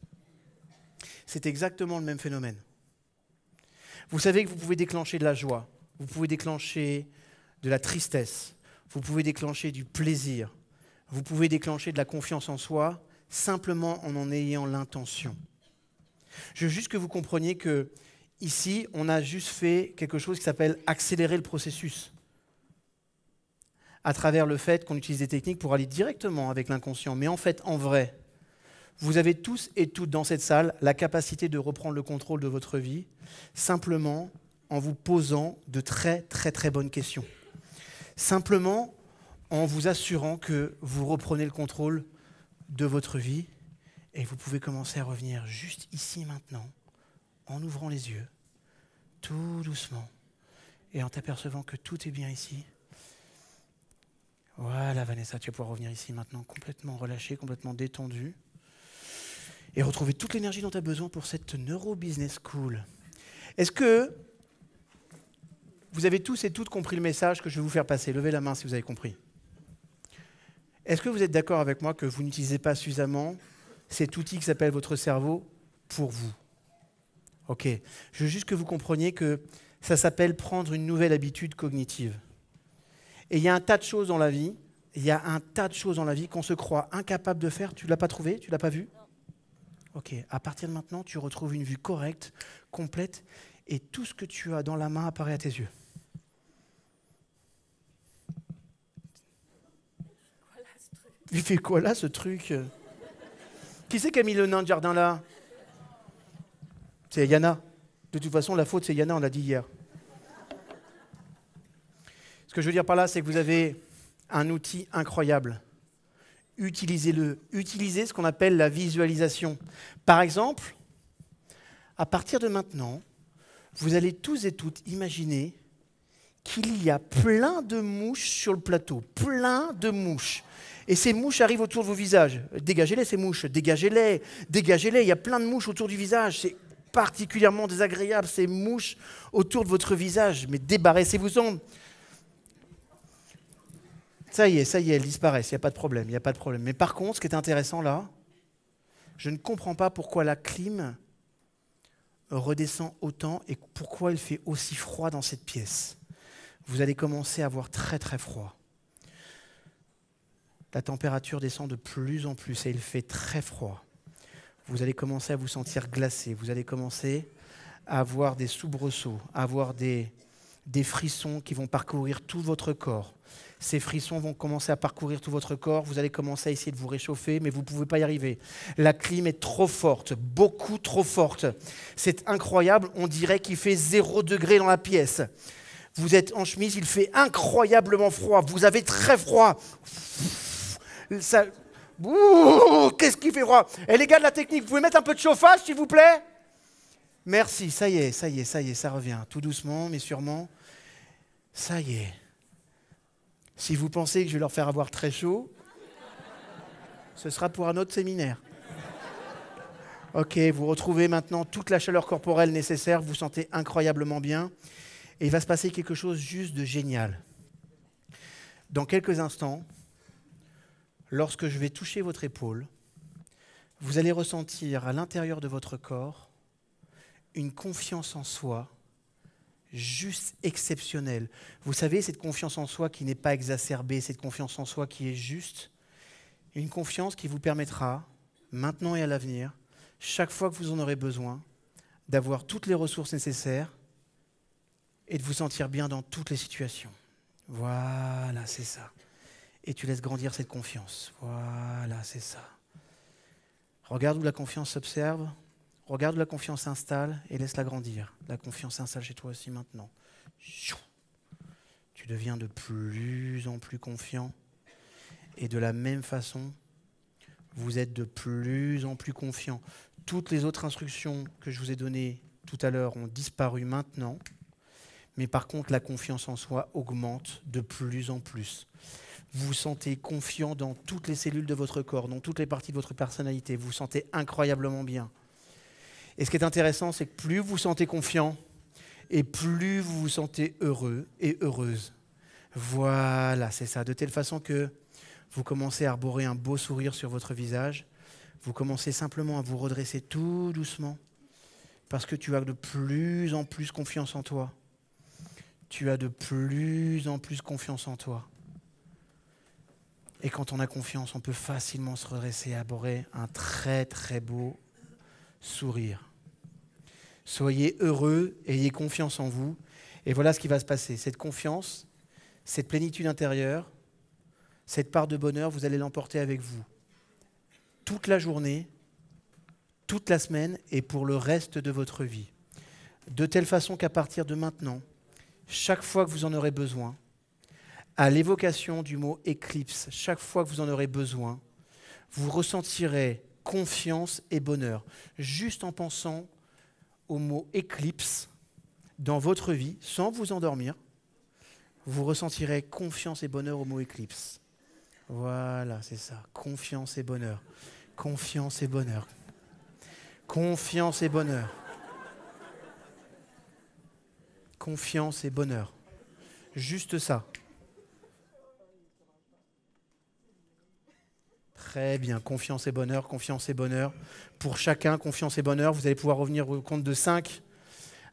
C'est exactement le même phénomène. Vous savez que vous pouvez déclencher de la joie, vous pouvez déclencher de la tristesse, vous pouvez déclencher du plaisir, vous pouvez déclencher de la confiance en soi, simplement en ayant l'intention. Je veux juste que vous compreniez que ici, on a juste fait quelque chose qui s'appelle accélérer le processus à travers le fait qu'on utilise des techniques pour aller directement avec l'inconscient. Mais en fait, en vrai, vous avez tous et toutes dans cette salle la capacité de reprendre le contrôle de votre vie, simplement en vous posant de très très très bonnes questions. Simplement en vous assurant que vous reprenez le contrôle de votre vie et vous pouvez commencer à revenir juste ici maintenant, en ouvrant les yeux, tout doucement, et en t'apercevant que tout est bien ici. Voilà Vanessa, tu vas pouvoir revenir ici maintenant, complètement relâché, complètement détendu, et retrouver toute l'énergie dont tu as besoin pour cette Neuro Business School. Est-ce que vous avez tous et toutes compris le message que je vais vous faire passer? Levez la main si vous avez compris. Est-ce que vous êtes d'accord avec moi que vous n'utilisez pas suffisamment cet outil qui s'appelle votre cerveau pour vous? Ok. Je veux juste que vous compreniez que ça s'appelle prendre une nouvelle habitude cognitive. Et il y a un tas de choses dans la vie, qu'on se croit incapable de faire. Tu ne l'as pas trouvé? Tu ne l'as pas vu? Ok. À partir de maintenant, tu retrouves une vue correcte, complète, et tout ce que tu as dans la main apparaît à tes yeux. Il fait quoi là, ce truc? Qui c'est qui a mis le nain de jardin là? C'est Yana. De toute façon, la faute, c'est Yana, on l'a dit hier. Ce que je veux dire par là, c'est que vous avez un outil incroyable. Utilisez-le. Utilisez ce qu'on appelle la visualisation. Par exemple, à partir de maintenant, vous allez tous et toutes imaginer qu'il y a plein de mouches sur le plateau. Plein de mouches. Et ces mouches arrivent autour de vos visages. Dégagez-les, ces mouches. Dégagez-les. Dégagez-les. Il y a plein de mouches autour du visage. C'est particulièrement désagréable, ces mouches autour de votre visage. Mais débarrassez-vous-en. Ça y est, elles disparaissent. Il n'y a pas de problème, Mais par contre, ce qui est intéressant là, je ne comprends pas pourquoi la clim redescend autant et pourquoi il fait aussi froid dans cette pièce. Vous allez commencer à avoir très très froid. La température descend de plus en plus et il fait très froid. Vous allez commencer à vous sentir glacé. Vous allez commencer à avoir des soubresauts, à avoir des frissons qui vont parcourir tout votre corps. Ces frissons vont commencer à parcourir tout votre corps. Vous allez commencer à essayer de vous réchauffer, mais vous ne pouvez pas y arriver. La clim est trop forte, beaucoup trop forte. C'est incroyable, on dirait qu'il fait 0 degré dans la pièce. Vous êtes en chemise, il fait incroyablement froid. Vous avez très froid. Ça... Qu'est-ce qui fait froid? Et les gars de la technique, vous pouvez mettre un peu de chauffage, s'il vous plaît? Merci, ça y est, ça revient. Tout doucement, mais sûrement. Ça y est. Si vous pensez que je vais leur faire avoir très chaud, ce sera pour un autre séminaire. Ok, vous retrouvez maintenant toute la chaleur corporelle nécessaire, vous vous sentez incroyablement bien. Et il va se passer quelque chose juste de génial. Dans quelques instants, lorsque je vais toucher votre épaule, vous allez ressentir à l'intérieur de votre corps une confiance en soi juste exceptionnelle. Vous savez, cette confiance en soi qui n'est pas exacerbée, cette confiance en soi qui est juste, une confiance qui vous permettra, maintenant et à l'avenir, chaque fois que vous en aurez besoin, d'avoir toutes les ressources nécessaires et de vous sentir bien dans toutes les situations. Voilà, c'est ça. Et tu laisses grandir cette confiance. Voilà, c'est ça. Regarde où la confiance s'observe, regarde où la confiance s'installe et laisse-la grandir. La confiance s'installe chez toi aussi maintenant. Tu deviens de plus en plus confiant. Et de la même façon, vous êtes de plus en plus confiant. Toutes les autres instructions que je vous ai données tout à l'heure ont disparu maintenant. Mais par contre, la confiance en soi augmente de plus en plus. Vous vous sentez confiant dans toutes les cellules de votre corps, dans toutes les parties de votre personnalité. Vous vous sentez incroyablement bien. Et ce qui est intéressant, c'est que plus vous vous sentez confiant, et plus vous vous sentez heureux et heureuse. Voilà, c'est ça. De telle façon que vous commencez à arborer un beau sourire sur votre visage. Vous commencez simplement à vous redresser tout doucement, parce que tu as de plus en plus confiance en toi. tu as de plus en plus confiance en toi. Et quand on a confiance, on peut facilement se redresser et aborder un très très beau sourire. Soyez heureux, ayez confiance en vous. Et voilà ce qui va se passer. Cette confiance, cette plénitude intérieure, cette part de bonheur, vous allez l'emporter avec vous. Toute la journée, toute la semaine et pour le reste de votre vie. De telle façon qu'à partir de maintenant, chaque fois que vous en aurez besoin, à l'évocation du mot éclipse, chaque fois que vous en aurez besoin, vous ressentirez confiance et bonheur. Juste en pensant au mot éclipse dans votre vie, sans vous endormir, vous ressentirez confiance et bonheur au mot éclipse. Voilà, c'est ça. Confiance et bonheur. Confiance et bonheur. Confiance et bonheur. Confiance et bonheur. Juste ça. Très bien. Confiance et bonheur, confiance et bonheur. Pour chacun, confiance et bonheur. Vous allez pouvoir revenir au compte de 5.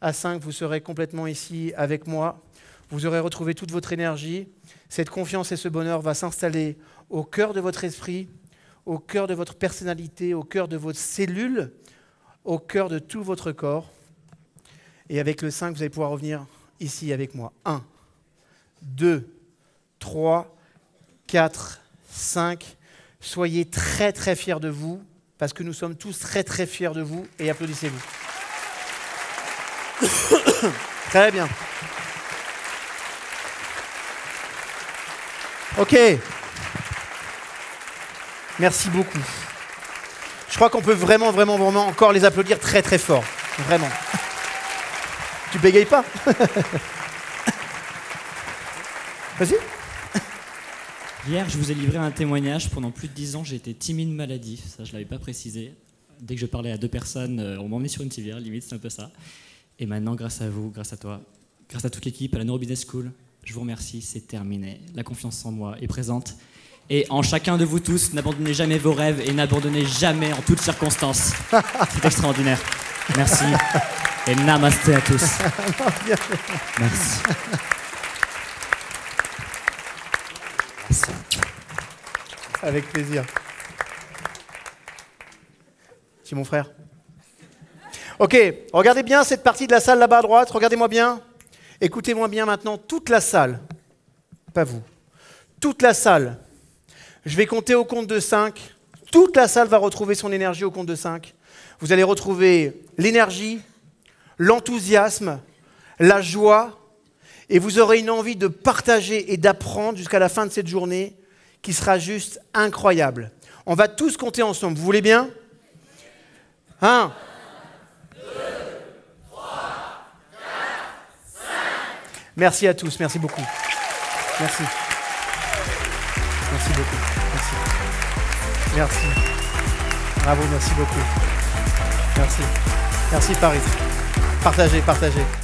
À 5, vous serez complètement ici avec moi. Vous aurez retrouvé toute votre énergie. Cette confiance et ce bonheur va s'installer au cœur de votre esprit, au cœur de votre personnalité, au cœur de votre cellule, au cœur de tout votre corps. Et avec le 5, vous allez pouvoir revenir ici avec moi. 1, 2, 3, 4, 5. Soyez très très fiers de vous, parce que nous sommes tous très très fiers de vous, et applaudissez-vous. Très bien. Ok. Merci beaucoup. Je crois qu'on peut vraiment encore les applaudir très très fort. Vraiment. Tu bégayes pas? Vas-y. Hier, je vous ai livré un témoignage. Pendant plus de 10 ans, j'ai été timide maladif. Ça, je ne l'avais pas précisé. Dès que je parlais à 2 personnes, on m'emmenait sur une civière. Limite, c'est un peu ça. Et maintenant, grâce à vous, grâce à toi, grâce à toute l'équipe, à la Neurobusiness School, je vous remercie, c'est terminé. La confiance en moi est présente. Et en chacun de vous tous, n'abandonnez jamais vos rêves et n'abandonnez jamais en toutes circonstances. C'est extraordinaire. Merci. Et namasté à tous. Merci. Avec plaisir. C'est mon frère. Ok, regardez bien cette partie de la salle là-bas à droite. Regardez-moi bien. Écoutez-moi bien maintenant. Toute la salle, pas vous, toute la salle. Je vais compter au compte de 5. Toute la salle va retrouver son énergie au compte de 5. Vous allez retrouver l'énergie, l'enthousiasme, la joie, et vous aurez une envie de partager et d'apprendre jusqu'à la fin de cette journée qui sera juste incroyable. On va tous compter ensemble. Vous voulez bien? 1, 2, 3, 4, 5. Merci à tous, merci beaucoup. Merci. Merci beaucoup. Merci. Merci. Bravo, merci beaucoup. Merci. Merci Paris. Partagez, partagez.